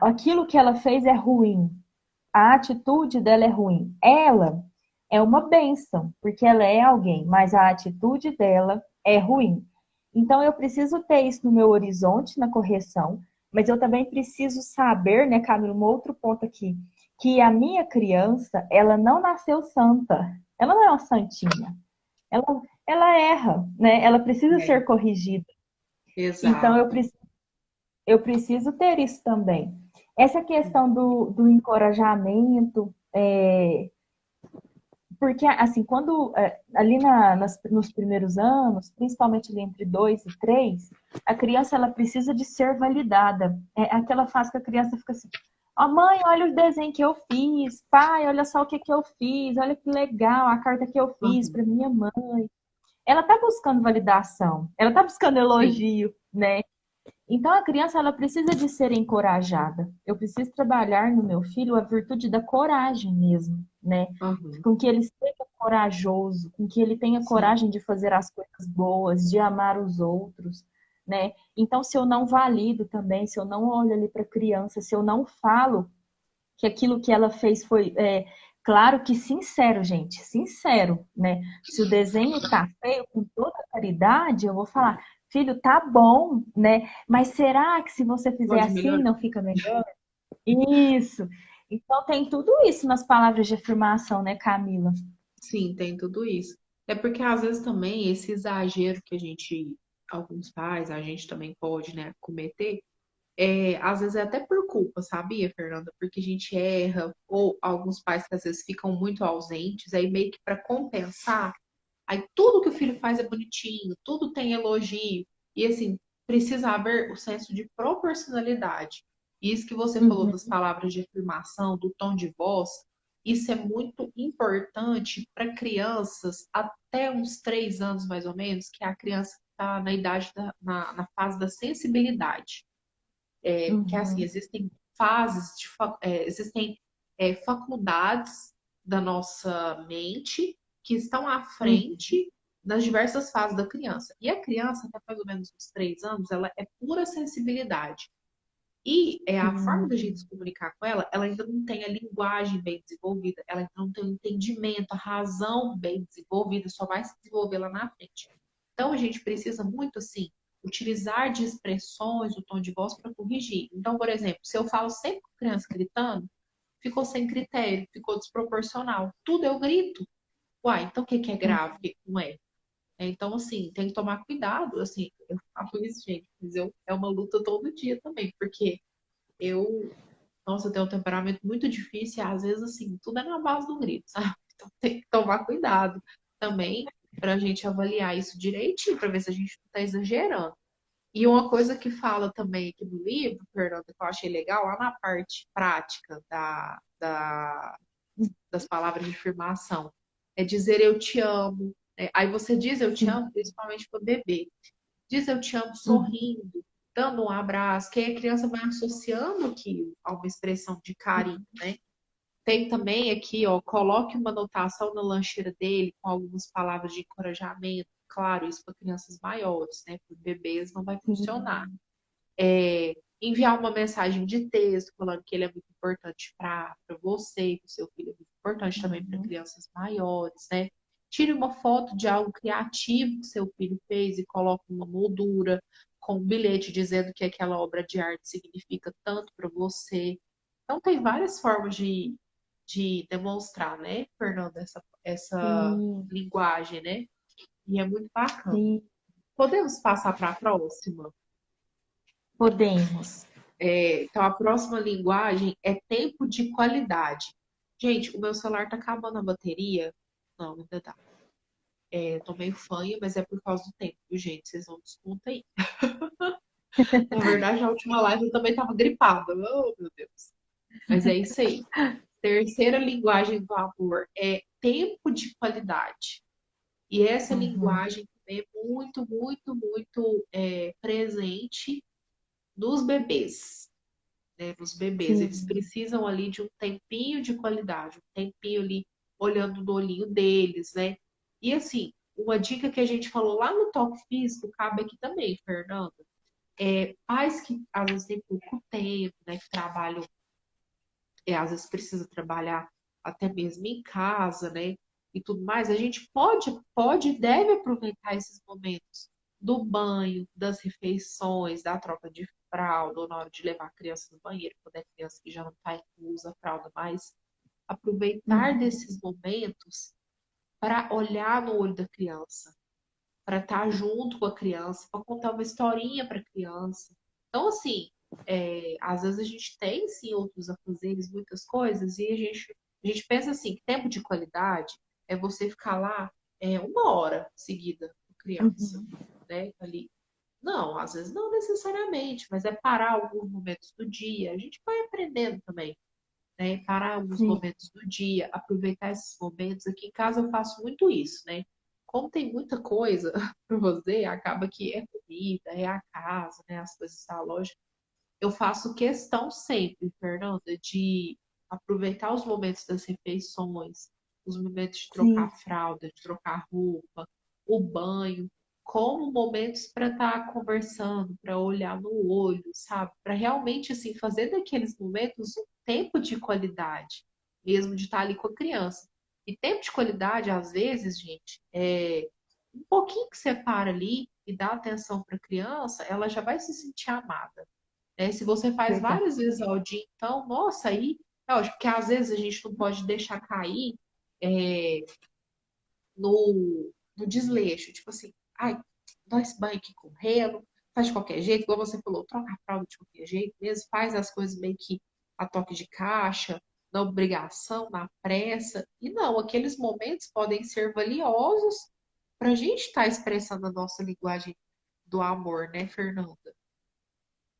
Aquilo que ela fez é ruim, a atitude dela é ruim. Ela é uma bênção, porque ela é alguém, mas a atitude dela é ruim. Então eu preciso ter isso no meu horizonte na correção, mas eu também preciso saber, né, Camila, um outro ponto aqui, que a minha criança, ela não nasceu santa. Ela não é uma santinha. Ela, ela erra, né? Ela precisa é, ser corrigida. Então exato. eu preciso ter isso também. Essa questão do encorajamento, porque, assim, quando ali nos primeiros anos, principalmente ali entre 2 e 3, a criança ela precisa de ser validada. É aquela fase que a criança fica assim: ó, mãe, olha o desenho que eu fiz, pai, olha só o que que eu fiz, olha que legal a carta que eu fiz Aham. para minha mãe. Ela tá buscando validação, ela tá buscando Sim. elogio, né? Então a criança ela precisa de ser encorajada. Eu preciso trabalhar no meu filho a virtude da coragem mesmo, né? Aham. Com que ele seja corajoso, com que ele tenha Sim. coragem de fazer as coisas boas, de amar os outros, né? Então se eu não valido também, se eu não olho ali para a criança, se eu não falo que aquilo que ela fez foi claro que sincero, gente, sincero, né? Se o desenho tá feio, com toda a caridade, eu vou falar, filho, tá bom, né? Mas será que se você fizer Pode assim, melhorar? não fica melhor? Isso. Então tem tudo isso nas palavras de afirmação, né, Camila? Sim, tem tudo isso. É porque às vezes também esse exagero que a gente, alguns pais, a gente também pode, né, cometer, às vezes é até por culpa, sabia, Fernanda? Porque a gente erra, ou alguns pais que às vezes ficam muito ausentes, aí meio que para compensar, aí tudo que o filho faz é bonitinho, tudo tem elogio, e assim, precisa haver o senso de proporcionalidade. E isso que você falou das Uhum, palavras de afirmação, do tom de voz, isso é muito importante para crianças até uns 3 anos, mais ou menos, que é a criança está na idade, na fase da sensibilidade. Que é assim, uhum, existem fases, existem faculdades da nossa mente que estão à uhum, frente nas diversas fases da criança. E a criança, até mais ou menos uns 3 anos, ela é pura sensibilidade. E a forma da gente uhum, se comunicar com ela, ela ainda não tem a linguagem bem desenvolvida, ela ainda não tem o entendimento, a razão bem desenvolvida, só vai se desenvolver lá na frente. Então, a gente precisa muito, assim, utilizar de expressões, o tom de voz para corrigir. Então, por exemplo, se eu falo sempre com criança gritando, ficou sem critério, ficou desproporcional. Tudo eu grito. Uai, então o que que é grave, o que que não é? Então, assim, tem que tomar cuidado, assim, eu falo isso, gente, mas é uma luta todo dia também, porque eu, nossa, eu tenho um temperamento muito difícil e às vezes, assim, tudo é na base do grito, sabe? Então tem que tomar cuidado também para a gente avaliar isso direitinho, para ver se a gente não está exagerando. E uma coisa que fala também aqui no livro, Fernanda, que eu achei legal, lá na parte prática das palavras de afirmação, é dizer eu te amo. Aí você diz eu te sim, amo, principalmente para o bebê. Diz eu te amo uhum, sorrindo, dando um abraço, que aí a criança vai associando aquilo a uma expressão de carinho, né? Tem também aqui, ó, coloque uma anotação na lancheira dele com algumas palavras de encorajamento. Claro, isso para crianças maiores, né? Para bebês não vai funcionar. sim, Enviar uma mensagem de texto falando que ele é muito importante para você, que o seu filho é muito importante também para uhum, crianças maiores, né? Tire uma foto de algo criativo que seu filho fez e coloque uma moldura com um bilhete dizendo que aquela obra de arte significa tanto para você. Então, tem várias formas de demonstrar, né, Fernanda, essa Sim, linguagem, né? E é muito bacana. sim, Podemos passar para a próxima? podemos. Então, a próxima linguagem é tempo de qualidade. Gente, o meu celular tá acabando a bateria. Não, ainda dá. Tô meio fanha, mas é por causa do tempo, viu, gente? Vocês vão descontar aí. Na verdade, na última live eu também tava gripada. Oh, meu Deus. Mas é isso aí. Terceira linguagem do amor é tempo de qualidade. E essa Uhum, linguagem também é muito, muito, muito presente nos bebês, né? Nos bebês. Eles sim, precisam ali de um tempinho de qualidade, um tempinho ali olhando no olhinho deles, né? E assim, uma dica que a gente falou lá no toque físico cabe aqui também, Fernanda. Pais que às vezes têm pouco tempo, né? Que trabalham, às vezes precisa trabalhar até mesmo em casa, né? E tudo mais, a gente pode e deve aproveitar esses momentos do banho, das refeições, da troca de fralda, ou na hora de levar a criança no banheiro, quando é criança que já não tá, usa fralda mais, aproveitar uhum, desses momentos para olhar no olho da criança, para estar junto com a criança, para contar uma historinha para a criança. Então, assim, às vezes a gente tem sim outros afazeres, muitas coisas, e a gente pensa assim, que tempo de qualidade é você ficar lá uma hora seguida com a criança, uhum, né? Ali. Não, às vezes não necessariamente, mas é parar alguns momentos do dia. A gente vai aprendendo também, né? Parar alguns sim, momentos do dia, aproveitar esses momentos. Aqui em casa eu faço muito isso, né? Como tem muita coisa para fazer, acaba que é comida, é a casa, né? As coisas da loja. Eu faço questão sempre, Fernanda, de aproveitar os momentos das refeições, os momentos de trocar sim, fralda, de trocar roupa, o banho, como momentos para estar conversando, para olhar no olho, sabe? Para realmente assim fazer daqueles momentos um tempo de qualidade, mesmo de estar ali com a criança. E tempo de qualidade, às vezes, gente, um pouquinho que você para ali e dá atenção para a criança, ela já vai se sentir amada, né? Se você faz verdade. várias vezes ao dia, então, nossa, aí, é lógico, porque às vezes a gente não pode deixar cair é, no desleixo, tipo assim, ai, dá esse banho aqui correndo, faz de qualquer jeito, igual você falou, troca a fralda de qualquer jeito mesmo, faz as coisas meio que a toque de caixa, na obrigação, na pressa, e não, aqueles momentos podem ser valiosos para a gente estar expressando a nossa linguagem do amor, né, Fernanda?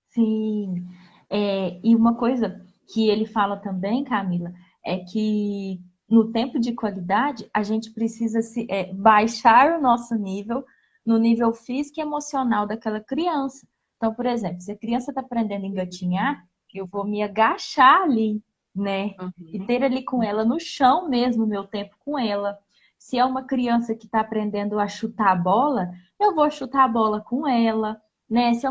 Sim. E uma coisa que ele fala também, Camila, é que no tempo de qualidade a gente precisa baixar o nosso nível no nível físico e emocional daquela criança. Então, por exemplo, se a criança está aprendendo a engatinhar, eu vou me agachar ali, né? E Uhum. ter ali com ela no chão mesmo o meu tempo com ela. Se é uma criança que está aprendendo a chutar a bola, eu vou chutar a bola com ela, né? Se é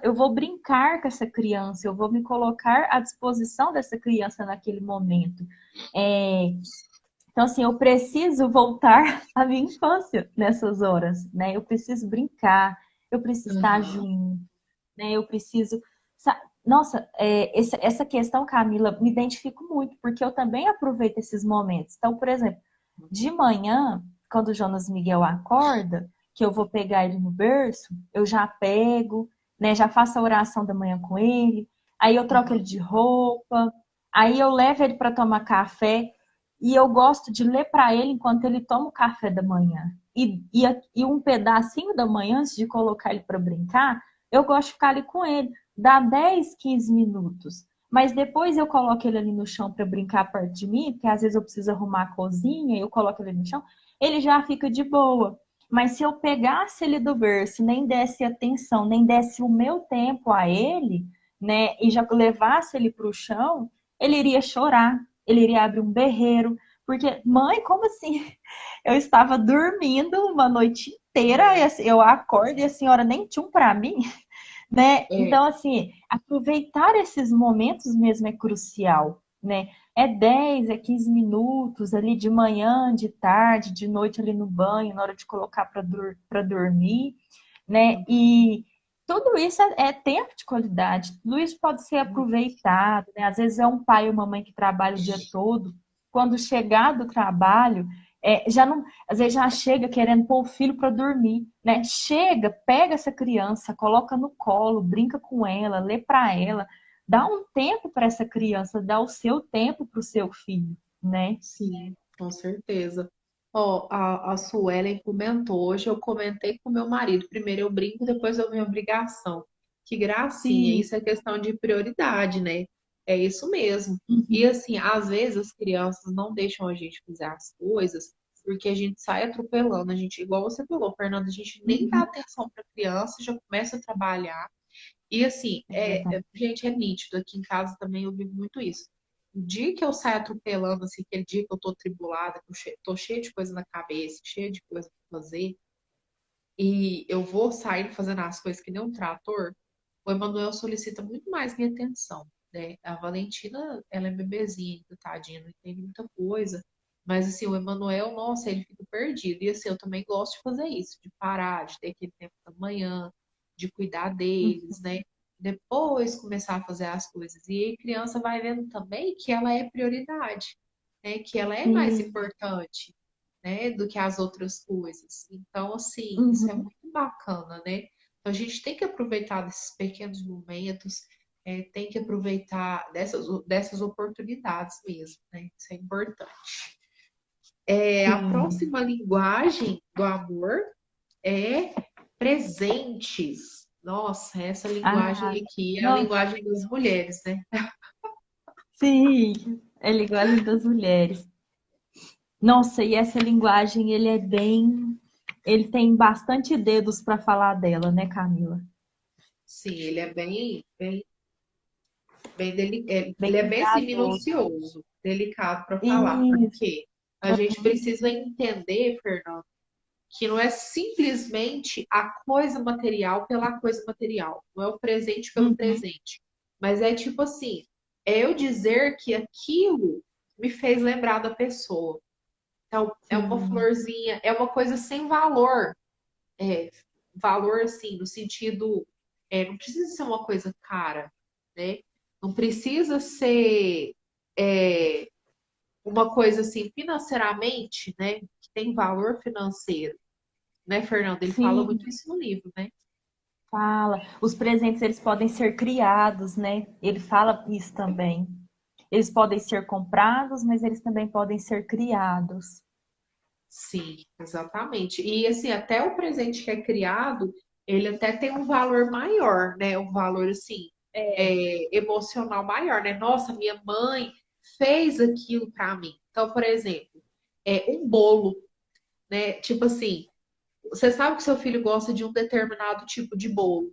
eu vou brincar com essa criança, eu vou me colocar à disposição dessa criança naquele momento. É, então, assim, eu preciso voltar à minha infância nessas horas, né? Eu preciso brincar, eu preciso estar Uhum. junto, né? Eu preciso. Nossa, essa questão, Camila, me identifico muito, porque eu também aproveito esses momentos. Então, por exemplo, de manhã, quando o Jonas Miguel acorda, que eu vou pegar ele no berço, eu já pego, né? Já faço a oração da manhã com ele, aí eu troco ele Uhum. de roupa, aí eu levo ele para tomar café, e eu gosto de ler para ele enquanto ele toma o café da manhã. E um pedacinho da manhã, antes de colocar ele para brincar, eu gosto de ficar ali com ele. Dá 10, 15 minutos. Mas depois eu coloco ele ali no chão para brincar perto de mim, porque às vezes eu preciso arrumar a cozinha, eu coloco ele no chão, ele já fica de boa. Mas se eu pegasse ele do berço, nem desse atenção, nem desse o meu tempo a ele, né, e já levasse ele para o chão, ele iria chorar, ele iria abrir um berreiro, porque, mãe, como assim? Eu estava dormindo uma noite inteira, e É. assim, eu acordo e a senhora nem tinha um para mim, né? É. Então, assim, aproveitar esses momentos mesmo é crucial, né? É 10, é 15 minutos ali de manhã, de tarde, de noite ali no banho, na hora de colocar para dormir, né? E tudo isso é tempo de qualidade, tudo isso pode ser aproveitado, né? Às vezes é um pai ou uma mãe que trabalha o dia todo, quando chegar do trabalho, já não, às vezes já chega querendo pôr o filho para dormir, né? Chega, pega essa criança, coloca no colo, brinca com ela, lê para ela, dá um tempo para essa criança, dá o seu tempo para o seu filho, né? Sim, com certeza. Ó, a Suelen comentou, hoje eu comentei com meu marido, primeiro eu brinco, depois eu venho obrigação. Que gracinha, Sim. isso é questão de prioridade, né? É isso mesmo. E Uhum. assim, às vezes as crianças não deixam a gente fazer as coisas porque a gente sai atropelando, a gente, igual você falou, Fernanda, a gente nem dá Uhum. atenção para a criança, já começa a trabalhar. E assim, É verdade. gente, é nítido. Aqui em casa também eu vivo muito isso. O dia que eu saio atropelando, assim, aquele dia que eu tô tribulada, que eu tô cheia de coisa na cabeça, cheia de coisa pra fazer, e eu vou sair fazendo as coisas que nem um trator, o Emanuel solicita muito mais minha atenção, né? A Valentina, ela é bebezinha ainda, tadinha, não entende muita coisa. Mas, assim, o Emanuel, nossa, ele fica perdido. E, assim, eu também gosto de fazer isso, de parar, de ter aquele tempo da manhã, de cuidar deles, Uhum. né? Depois começar a fazer as coisas. E aí, a criança vai vendo também que ela é prioridade, né? Que ela é mais Sim. importante, né? Do que as outras coisas. Então, assim, isso é Uhum. muito bacana, né? Então, a gente tem que aproveitar desses pequenos momentos, tem que aproveitar dessas oportunidades mesmo, né? Isso é importante. A Sim. próxima linguagem do amor é presentes. Nossa, essa Ah, linguagem aqui é a nossa, linguagem das mulheres, né? sim. É linguagem das mulheres. Nossa, e essa linguagem, ele tem bastante dedos para falar dela, né, Camila? Sim, ele é Bem ele é bem assim, cuidadoso. minucioso, delicado para falar, Isso. porque a gente precisa entender, Fernando, que não é simplesmente a coisa material pela coisa material, não é o presente pelo Uhum. presente, mas é tipo assim, é eu dizer que aquilo me fez lembrar da pessoa. Então, é uma Sim. florzinha, é uma coisa sem valor, é, valor assim, no sentido, não precisa ser uma coisa cara, né? Não precisa ser é, uma coisa assim, financeiramente, né? Que tem valor financeiro, né, Fernanda? Ele fala Sim. muito isso no livro, né? Fala. Os presentes, eles podem ser criados, né? Ele fala isso também. Eles podem ser comprados, mas eles também podem ser criados. Sim, exatamente. E assim, até o presente que é criado, ele até tem um valor maior, né? Um valor assim, É. emocional maior, né? Nossa, minha mãe fez aquilo para mim. Então, por exemplo, um bolo, né? Tipo assim, você sabe que seu filho gosta de um determinado tipo de bolo.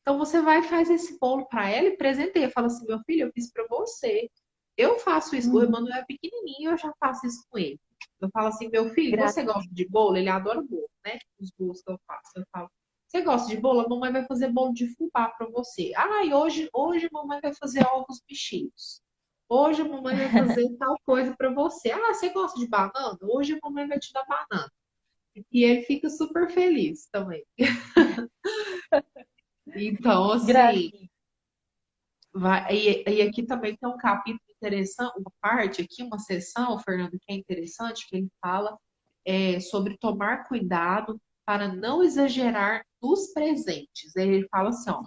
Então você vai e faz esse bolo para ela e presenteia. Fala assim, meu filho, eu fiz para você. Eu faço isso. O Uhum. Emanuel é pequenininho, eu já faço isso com ele. Eu falo assim, meu filho, você Graças. gosta de bolo? Ele adora bolo, né? Os bolos que eu faço. Eu falo, você gosta de bolo? A mamãe vai fazer bolo de fubá para você. Ah, e hoje a mamãe vai fazer ovos mexidos. Hoje a mamãe vai fazer tal coisa para você. Ah, você gosta de banana? Hoje a mamãe vai te dar banana. E ele fica super feliz também. Então, assim, Graças. e aqui também tem um capítulo interessante, uma parte aqui, uma seção, Fernando, que é interessante, que ele fala sobre tomar cuidado para não exagerar nos presentes. Ele fala assim, ó,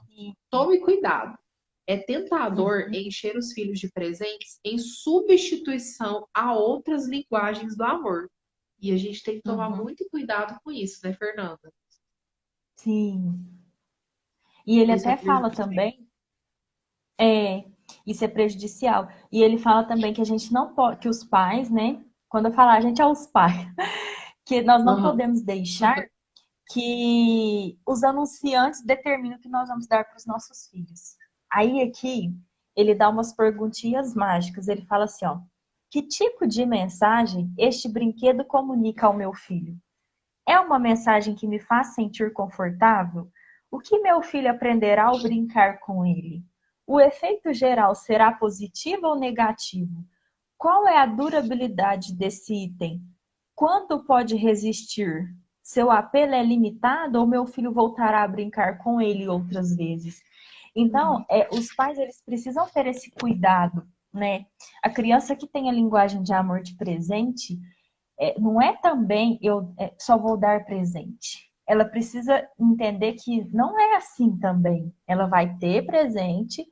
tome cuidado. É tentador Uhum. encher os filhos de presentes em substituição a outras linguagens do amor. E a gente tem que tomar Uhum. muito cuidado com isso, né, Fernanda? Sim. E ele Isso é até fala prejudicial. também, é, isso é prejudicial. E ele fala também que a gente não pode, que os pais, né? Quando eu falar, a gente é os pais, que nós não Aham. podemos deixar que os anunciantes determinam o que nós vamos dar para os nossos filhos. Aí aqui ele dá umas perguntinhas mágicas. Ele fala assim, ó: que tipo de mensagem este brinquedo comunica ao meu filho? É uma mensagem que me faz sentir confortável? O que meu filho aprenderá ao brincar com ele? O efeito geral será positivo ou negativo? Qual é a durabilidade desse item? Quanto pode resistir? Seu apelo é limitado ou meu filho voltará a brincar com ele outras vezes? Então, Uhum. os pais eles precisam ter esse cuidado, né? A criança que tem a linguagem de amor de presente, não é também eu só vou dar presente. Ela precisa entender que não é assim também. Ela vai ter presente,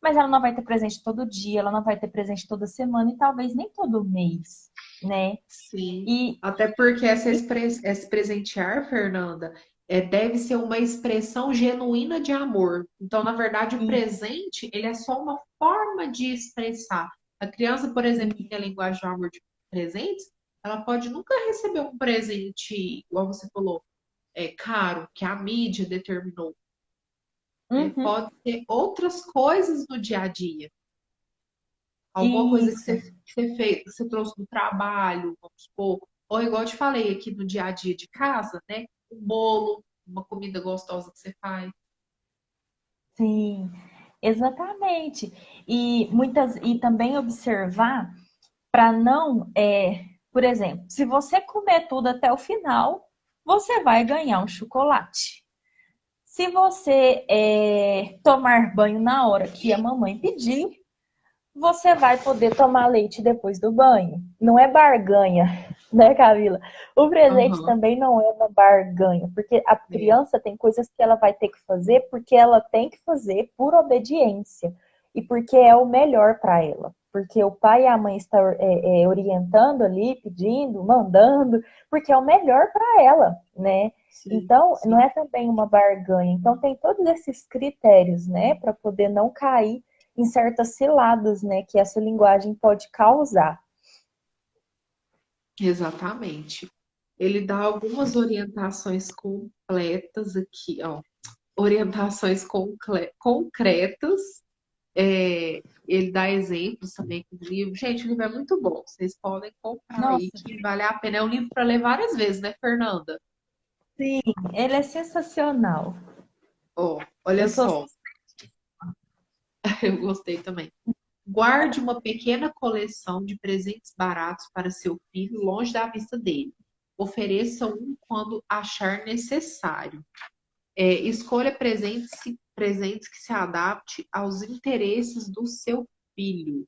mas ela não vai ter presente todo dia, ela não vai ter presente toda semana e talvez nem todo mês, né? Sim, E, até porque e esse presentear, Fernanda, deve ser uma expressão genuína de amor. Então, na verdade, o e, presente, ele é só uma forma de expressar. A criança, por exemplo, que tem a linguagem do amor de presentes, ela pode nunca receber um presente, igual você falou, caro, que a mídia determinou, né? uhum, Pode ser outras coisas do dia a dia. Alguma coisa que isso. você fez, que você trouxe do trabalho, vamos supor, ou igual eu te falei aqui no dia a dia de casa, né? Um bolo, uma comida gostosa que você faz. Sim, exatamente. E também observar para não, por exemplo, se você comer tudo até o final, você vai ganhar um chocolate. Se você tomar banho na hora que a mamãe pedir, você vai poder tomar leite depois do banho. Não é barganha, né, Camila? O presente Aham, também não é uma barganha, porque a é, criança tem coisas que ela vai ter que fazer porque ela tem que fazer por obediência e porque é o melhor para ela. Porque o pai e a mãe estão orientando ali, pedindo, mandando, porque é o melhor para ela, né? sim, Então, não sim, é também uma barganha. Então, tem todos esses critérios, né, para poder não cair em certas ciladas, né, que essa linguagem pode causar. exatamente. Ele dá algumas orientações completas aqui, ó. Orientações concretas. Ele dá exemplos também do livro. Gente, o livro é muito bom. Vocês podem comprar aí, Nossa, que vale a pena. É um livro para ler várias vezes, né, Fernanda? sim, ele é sensacional. Ó, olha Eu sou só, eu gostei também. Guarde uma pequena coleção de presentes baratos para seu filho longe da vista dele. Ofereça um quando achar necessário. Escolha presentes que se adapte aos interesses do seu filho.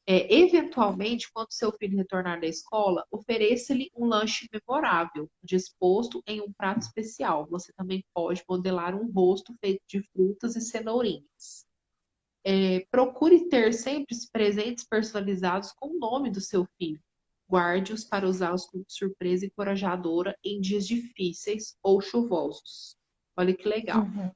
Eventualmente, quando seu filho retornar da escola, ofereça-lhe um lanche memorável, disposto em um prato especial. Você também pode modelar um rosto feito de frutas e cenourinhas. Procure ter sempre presentes personalizados com o nome do seu filho. Guarde-os para usá-los como surpresa encorajadora em dias difíceis ou chuvosos. Olha que legal. Uhum.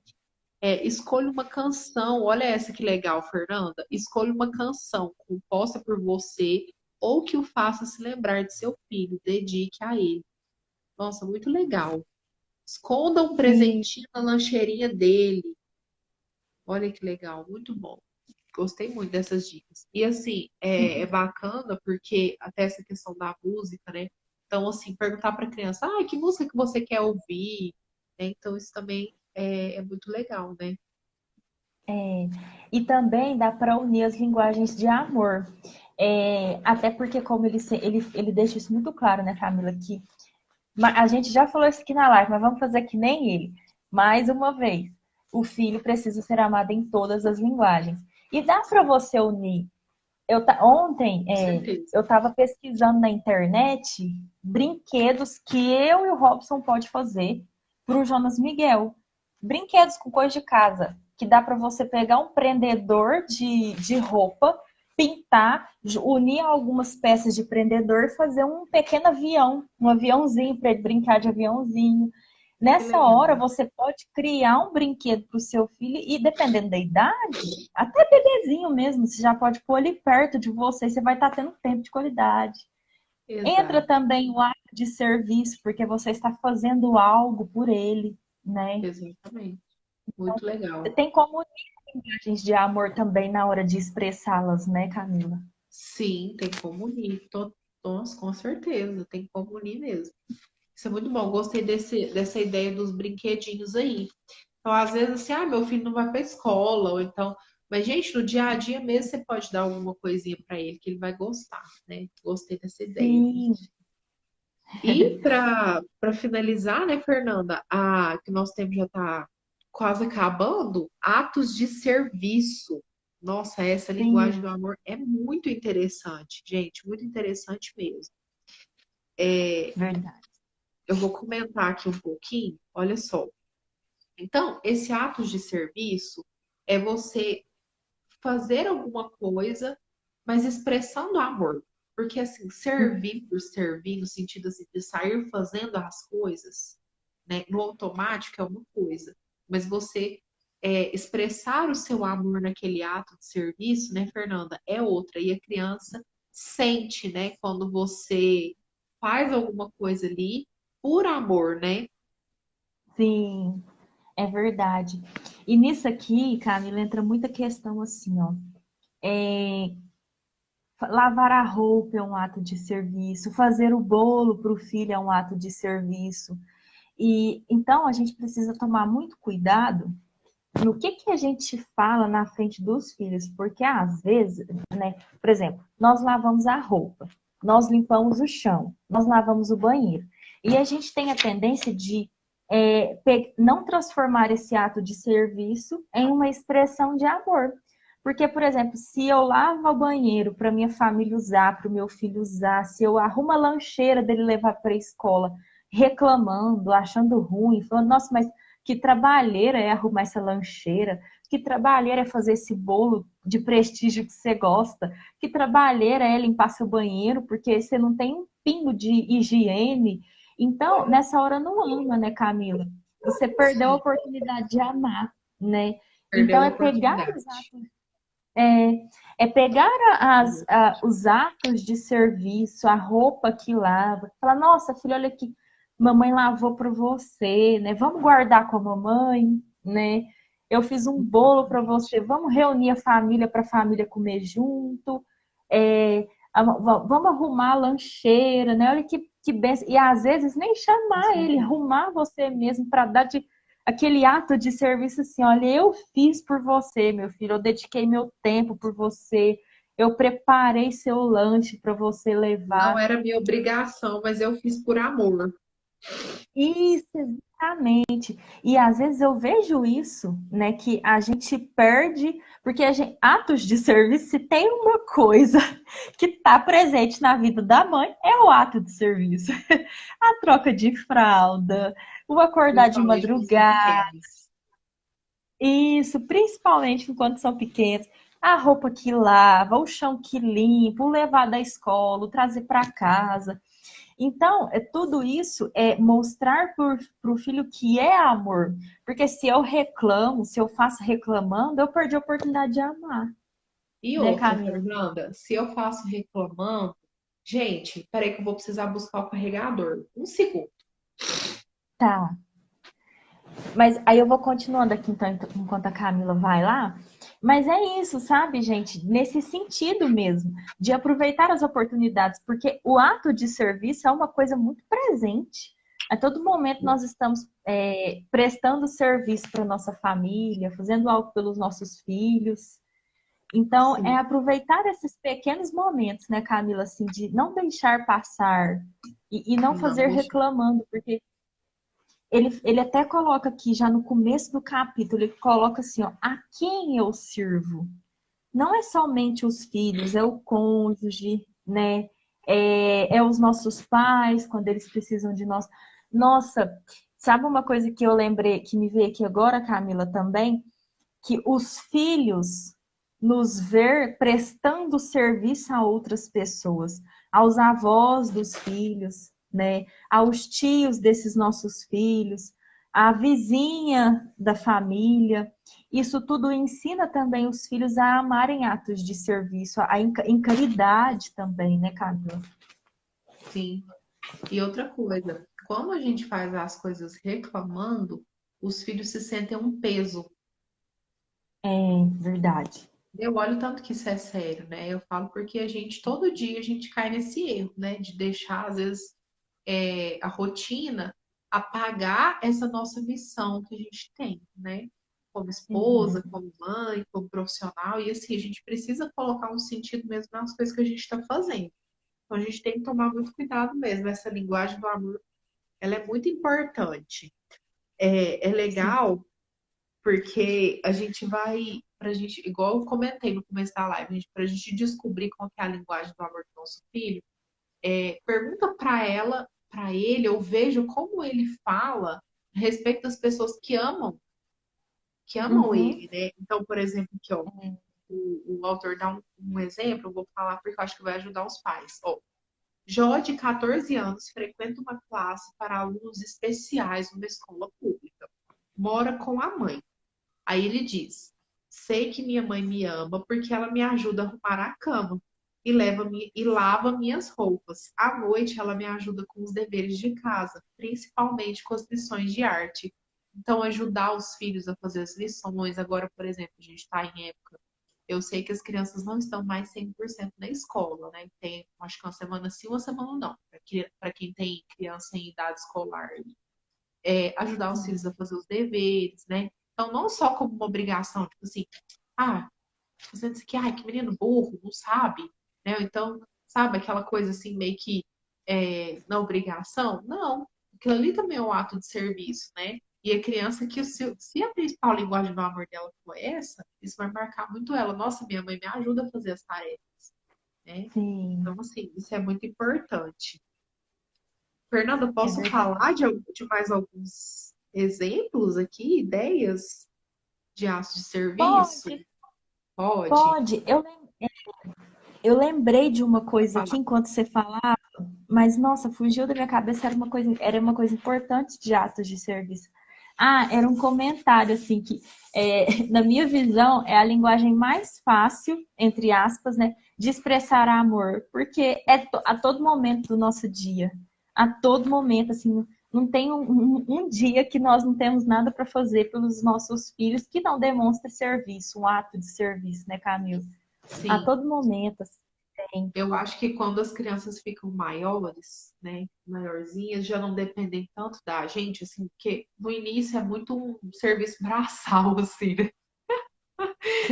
Escolha uma canção. Olha essa que legal, Fernanda. Escolha uma canção composta por você ou que o faça se lembrar de seu filho. Dedique a ele. Nossa, muito legal. Esconda um Sim. presentinho na lancheirinha dele. Olha que legal, muito bom. Gostei muito dessas dicas. E assim, é bacana porque até essa questão da música, né? Então, assim, perguntar para a criança, que música que você quer ouvir? Né? Então, isso também é muito legal, né? E também dá para unir as linguagens de amor. Até porque, como ele deixa isso muito claro, né, Camila, que a gente já falou isso aqui na live, mas vamos fazer que nem ele. Mais uma vez, o filho precisa ser amado em todas as linguagens. E dá para você unir. Ontem, Com certeza. eu estava pesquisando na internet brinquedos que eu e o Robson pode fazer para o Jonas Miguel. Brinquedos com coisa de casa, que dá para você pegar um prendedor de roupa, pintar, unir algumas peças de prendedor e fazer um pequeno avião, um aviãozinho para ele brincar de aviãozinho. Que Nessa hora, legal. você pode criar um brinquedo para o seu filho e, dependendo da idade, até bebezinho mesmo, você já pode pôr ele perto de você, você vai estar tendo tempo de qualidade. Entra Exato, também o ato de serviço, porque você está fazendo algo por ele, né? exatamente. Muito legal. Tem como unir linguagens de amor também na hora de expressá-las, né, Camila? Sim, tem como unir. Nossa, com certeza, tem como unir mesmo. Isso é muito bom. Gostei dessa ideia dos brinquedinhos aí. Então, às vezes, assim, meu filho não vai para a escola, ou então Mas, gente, no dia a dia mesmo você pode dar alguma coisinha para ele que ele vai gostar, né? Gostei dessa ideia. Sim, E para finalizar, né, Fernanda, a que nosso tempo já está quase acabando, atos de serviço. Nossa, essa linguagem do sim, amor é muito interessante, gente, muito interessante mesmo. verdade. Eu vou comentar aqui um pouquinho, olha só. Então, esse atos de serviço é você fazer alguma coisa, mas expressando amor. Porque, assim, servir por servir, no sentido assim, de sair fazendo as coisas, né, no automático é uma coisa, mas você expressar o seu amor naquele ato de serviço, né, Fernanda, é outra. E a criança sente, né, quando você faz alguma coisa ali por amor, né? Sim, é verdade. E nisso aqui, Camila, entra muita questão assim, ó. Lavar a roupa é um ato de serviço, fazer o bolo para o filho é um ato de serviço. E então a gente precisa tomar muito cuidado no que a gente fala na frente dos filhos, porque às vezes, né, por exemplo, nós lavamos a roupa, nós limpamos o chão, nós lavamos o banheiro. E a gente tem a tendência de não transformar esse ato de serviço em uma expressão de amor. Porque, por exemplo, se eu lavo o banheiro para minha família usar, para o meu filho usar, se eu arrumo a lancheira dele levar para a escola, reclamando, achando ruim, falando, nossa, mas que trabalheira é arrumar essa lancheira, que trabalheira é fazer esse bolo de prestígio que você gosta, que trabalheira é limpar seu banheiro, porque você não tem um pingo de higiene. Então, nessa hora não ama, né, Camila? Você perdeu a Sim, oportunidade de amar, né? perdeu Então, a é pegar os oportunidade. atos, os atos de serviço, a roupa que lava. Fala, nossa, filha, olha aqui, mamãe lavou para você, né? Vamos guardar com a mamãe, né? Eu fiz um bolo para você, vamos reunir a família para a família comer junto. É, vamos arrumar a lancheira, né? Olha que benção. E às vezes nem Com chamar ele, certeza. arrumar você mesmo para dar aquele ato de serviço assim, olha, eu fiz por você, meu filho, eu dediquei meu tempo por você, eu preparei seu lanche para você Não levar. era minha obrigação, mas eu fiz por amor. Isso, exatamente. E às vezes eu vejo isso, né, que a gente perde, porque atos de serviço, se tem uma coisa que está presente na vida da mãe, é o ato de serviço. A troca de fralda, o acordar de Principalmente quando são madrugada. pequenos. Isso, principalmente enquanto são pequenos. A roupa que lava, o chão que limpa, o levar da escola, o trazer para casa. Então, tudo isso é mostrar para o filho que é amor. Porque se eu reclamo, se eu faço reclamando, eu perdi a oportunidade de amar, E né, outra, Camila? Fernanda, se eu faço reclamando, gente, peraí que eu vou precisar buscar o carregador. Um segundo. Tá. Mas aí eu vou continuando aqui então, enquanto a Camila vai lá. Mas é isso, sabe, gente? Nesse sentido mesmo, de aproveitar as oportunidades, porque o ato de serviço é uma coisa muito presente. A todo momento nós estamos prestando serviço para nossa família, fazendo algo pelos nossos filhos. Então, é Sim, aproveitar esses pequenos momentos, né, Camila, assim, de não deixar passar e não não fazer deixa. reclamando, porque ele até coloca aqui, já no começo do capítulo, ele coloca assim, ó, a quem eu sirvo? Não é somente os filhos, é o cônjuge, né? É os nossos pais, quando eles precisam de nós. Nossa, sabe uma coisa que eu lembrei, que me veio aqui agora, Camila, também? Que os filhos nos ver prestando serviço a outras pessoas, aos avós dos filhos, né, aos tios desses nossos filhos, à vizinha da família. Isso tudo ensina também os filhos a amarem atos de serviço, em caridade também, né, Camila? Sim. E outra coisa, quando a gente faz as coisas reclamando, os filhos se sentem um peso. É verdade. Eu olho tanto que isso é sério, né? Eu falo porque a gente, todo dia, a gente cai nesse erro, né? De deixar, às vezes, a rotina apagar essa nossa missão que a gente tem, né? como esposa, Sim, como mãe, como profissional, e assim, a gente precisa colocar um sentido mesmo nas coisas que a gente está fazendo. Então a gente tem que tomar muito cuidado mesmo. Essa linguagem do amor, ela é muito importante. É sim. legal porque a gente vai, pra gente, igual eu comentei no começo da live, pra gente descobrir qual que é a linguagem do amor do nosso filho, pergunta para ela, para ele, ou veja como ele fala a respeito das pessoas que amam Uhum. ele, né? Então, por exemplo, aqui, ó, o autor dá um exemplo, eu vou falar porque eu acho que vai ajudar os pais. Ó, Jó, de 14 anos, frequenta uma classe para alunos especiais numa escola pública. Mora com a mãe. Aí ele diz: sei que minha mãe me ama porque ela me ajuda a arrumar a cama e lava minhas roupas. À noite ela me ajuda com os deveres de casa, principalmente com as lições de arte. Então, ajudar os filhos a fazer as lições. Agora, por exemplo, a gente está em época. Eu sei que as crianças não estão mais 100% na escola, né? Tem, acho que uma semana sim, uma semana não. Para quem tem criança em idade escolar, ajudar os filhos a fazer os deveres, né? Então, não só como uma obrigação, tipo assim, ah, fazendo isso aqui, ai, que menino burro, não sabe, né? Então, sabe, aquela coisa assim, meio que na obrigação? Não, aquilo ali também é um ato de serviço, né? E a criança que, se a principal linguagem do amor dela for essa, isso vai marcar muito ela. Nossa, minha mãe me ajuda a fazer as tarefas, né? Sim, Então, assim, isso é muito importante. Fernanda, é posso verdade. falar de mais alguns exemplos aqui, ideias de aço de serviço? Pode, Pode? pode. Eu lembrei de uma coisa aqui Falar. enquanto você falava, mas nossa, fugiu da minha cabeça, era uma coisa importante de atos de serviço. Ah, era um comentário assim que, na minha visão, é a linguagem mais fácil, entre aspas, né, de expressar amor, porque a todo momento do nosso dia, a todo momento, assim, não tem um dia que nós não temos nada para fazer pelos nossos filhos que não demonstre serviço, um ato de serviço, né, Camila? A Sim, todo momento, assim, tem. eu acho que quando as crianças ficam maiores, né, maiorzinhas, já não dependem tanto da gente, assim, porque no início é muito um serviço braçal, assim, né?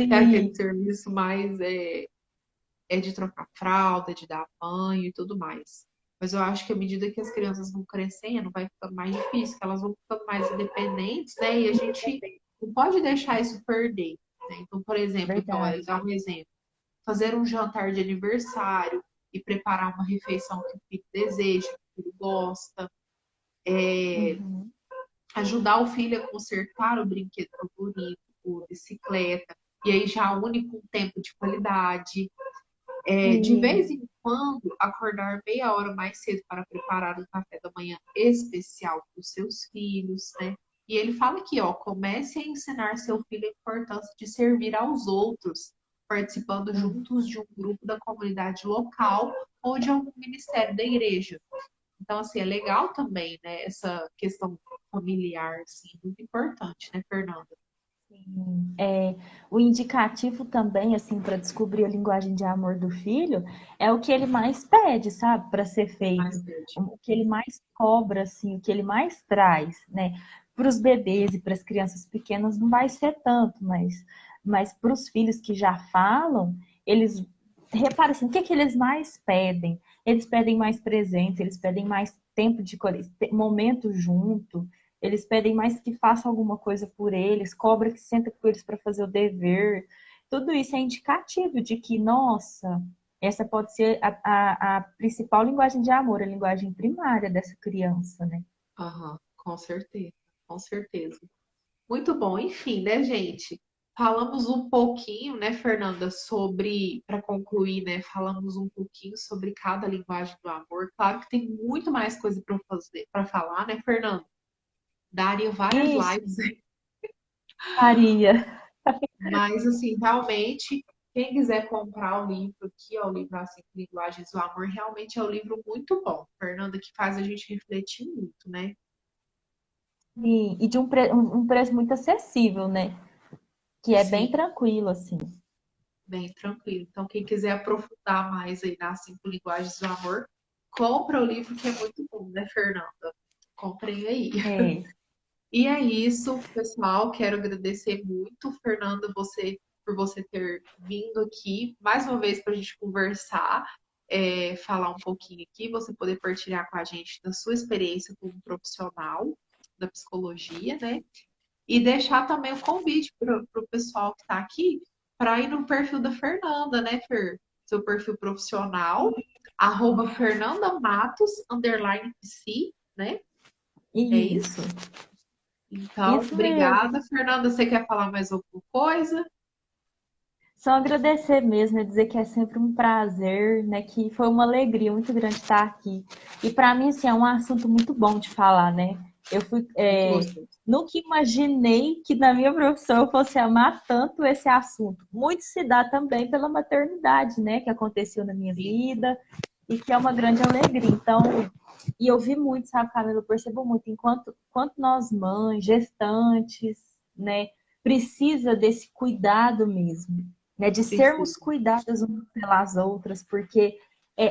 É aquele Sim, serviço mais de trocar fralda, de dar banho e tudo mais. Mas eu acho que à medida que as crianças vão crescendo, vai ficando mais difícil, que elas vão ficando mais independentes, né? E a gente não pode deixar isso perder, né? Então, por exemplo, aqui, ó, ele verdade. dá um exemplo: fazer um jantar de aniversário e preparar uma refeição que o filho deseja, que o filho gosta, Uhum, ajudar o filho a consertar o brinquedo favorito, ou bicicleta, e aí já une com tempo de qualidade. De vez sim, em quando, acordar meia hora mais cedo para preparar um café da manhã especial para os seus filhos, né? E ele fala aqui, ó, comece a ensinar seu filho a importância de servir aos outros, participando uhum. juntos de um grupo da comunidade local ou de algum ministério da igreja. Então, assim, é legal também, né, essa questão familiar, assim, muito importante, né, Fernanda? O indicativo também, assim, para descobrir a linguagem de amor do filho, é o que ele mais pede, sabe, para ser Mais feito. tarde. O que ele mais cobra, assim, o que ele mais traz, né? Para os bebês e para as crianças pequenas não vai ser tanto, mas para os filhos que já falam, eles repara assim, o que, que eles mais pedem? Eles pedem mais presente, eles pedem mais tempo de momento junto, eles pedem mais que faça alguma coisa por eles, cobra que senta com eles para fazer o dever. Tudo isso é indicativo de que, nossa, essa pode ser a principal linguagem de amor, a linguagem primária dessa criança, né? Aham, com certeza, com certeza. Muito bom, enfim, né, gente? Falamos um pouquinho, né, Fernanda, sobre, para concluir, né, falamos um pouquinho sobre cada linguagem do amor. Claro que tem muito mais coisa para fazer, para falar, né, Fernanda? Daria várias Isso, lives, Maria. mas assim, realmente, quem quiser comprar o livro aqui, ó, o livro As Cinco Linguagens do Amor, realmente é um livro muito bom, Fernanda, que faz a gente refletir muito, né? E de um preço muito acessível, né? Que é bem Sim, tranquilo, assim. bem tranquilo. Então, quem quiser aprofundar mais aí nas cinco linguagens do amor, compra o livro que é muito bom, né, Fernanda? Comprem aí. É. E é isso, pessoal. Quero agradecer muito, Fernanda, por você ter vindo aqui mais uma vez para a gente conversar, falar um pouquinho aqui, você poder partilhar com a gente da sua experiência como profissional da psicologia, né? E deixar também o convite para o pessoal que está aqui para ir no perfil da Fernanda, né, Fer? Seu perfil profissional, Fernanda Matos, _psi, né? É Isso, isso? Então, isso mesmo. obrigada. Fernanda, você quer falar mais alguma coisa? Só agradecer mesmo, dizer que é sempre um prazer, né? Que foi uma alegria muito grande estar aqui. E para mim, assim, é um assunto muito bom de falar, né? Eu fui, Muito gostoso. nunca imaginei que na minha profissão eu fosse amar tanto esse assunto. Muito se dá também pela maternidade, né? Que aconteceu na minha Sim, vida e que é uma grande alegria. Então, e eu vi muito, sabe, Camila, eu percebo muito, enquanto nós mães, gestantes, né, precisa desse cuidado mesmo, né, de sermos precisa. cuidadas umas pelas outras, porque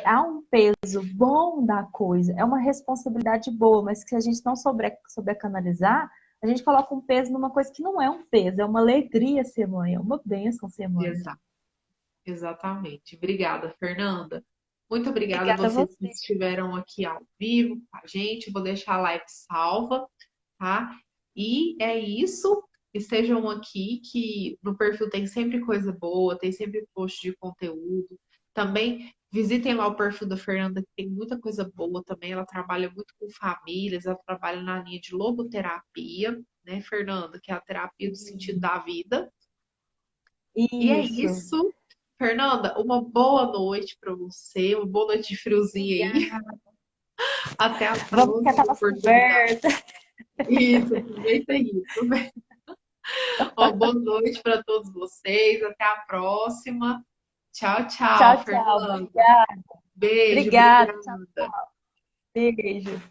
há um peso bom da coisa, é uma responsabilidade boa, mas que se a gente não souber canalizar, a gente coloca um peso numa coisa que não é um peso, é uma alegria ser mãe, é uma bênção ser mãe. Exato, exatamente. Obrigada, Fernanda. Muito obrigada a Obrigada a vocês que você. estiveram aqui ao vivo com a gente. Vou deixar a live salva, tá? E é isso. Estejam aqui, que no perfil tem sempre coisa boa, tem sempre post de conteúdo. Também visitem lá o perfil da Fernanda, que tem muita coisa boa também. Ela trabalha muito com famílias, ela trabalha na linha de logoterapia, né, Fernanda? Que é a terapia do sentido da vida. E é Isso. isso. Fernanda, uma boa noite para você, uma boa noite de friozinho aí. Obrigada. Até a Vamos próxima catar nossa oportunidade. conversa. Isso, aproveita isso. Uma boa noite para todos vocês. Até a próxima. Tchau, tchau, Tchau, tchau. Fernanda. Obrigada. Beijo, Obrigada. Tchau, obrigada. beijo.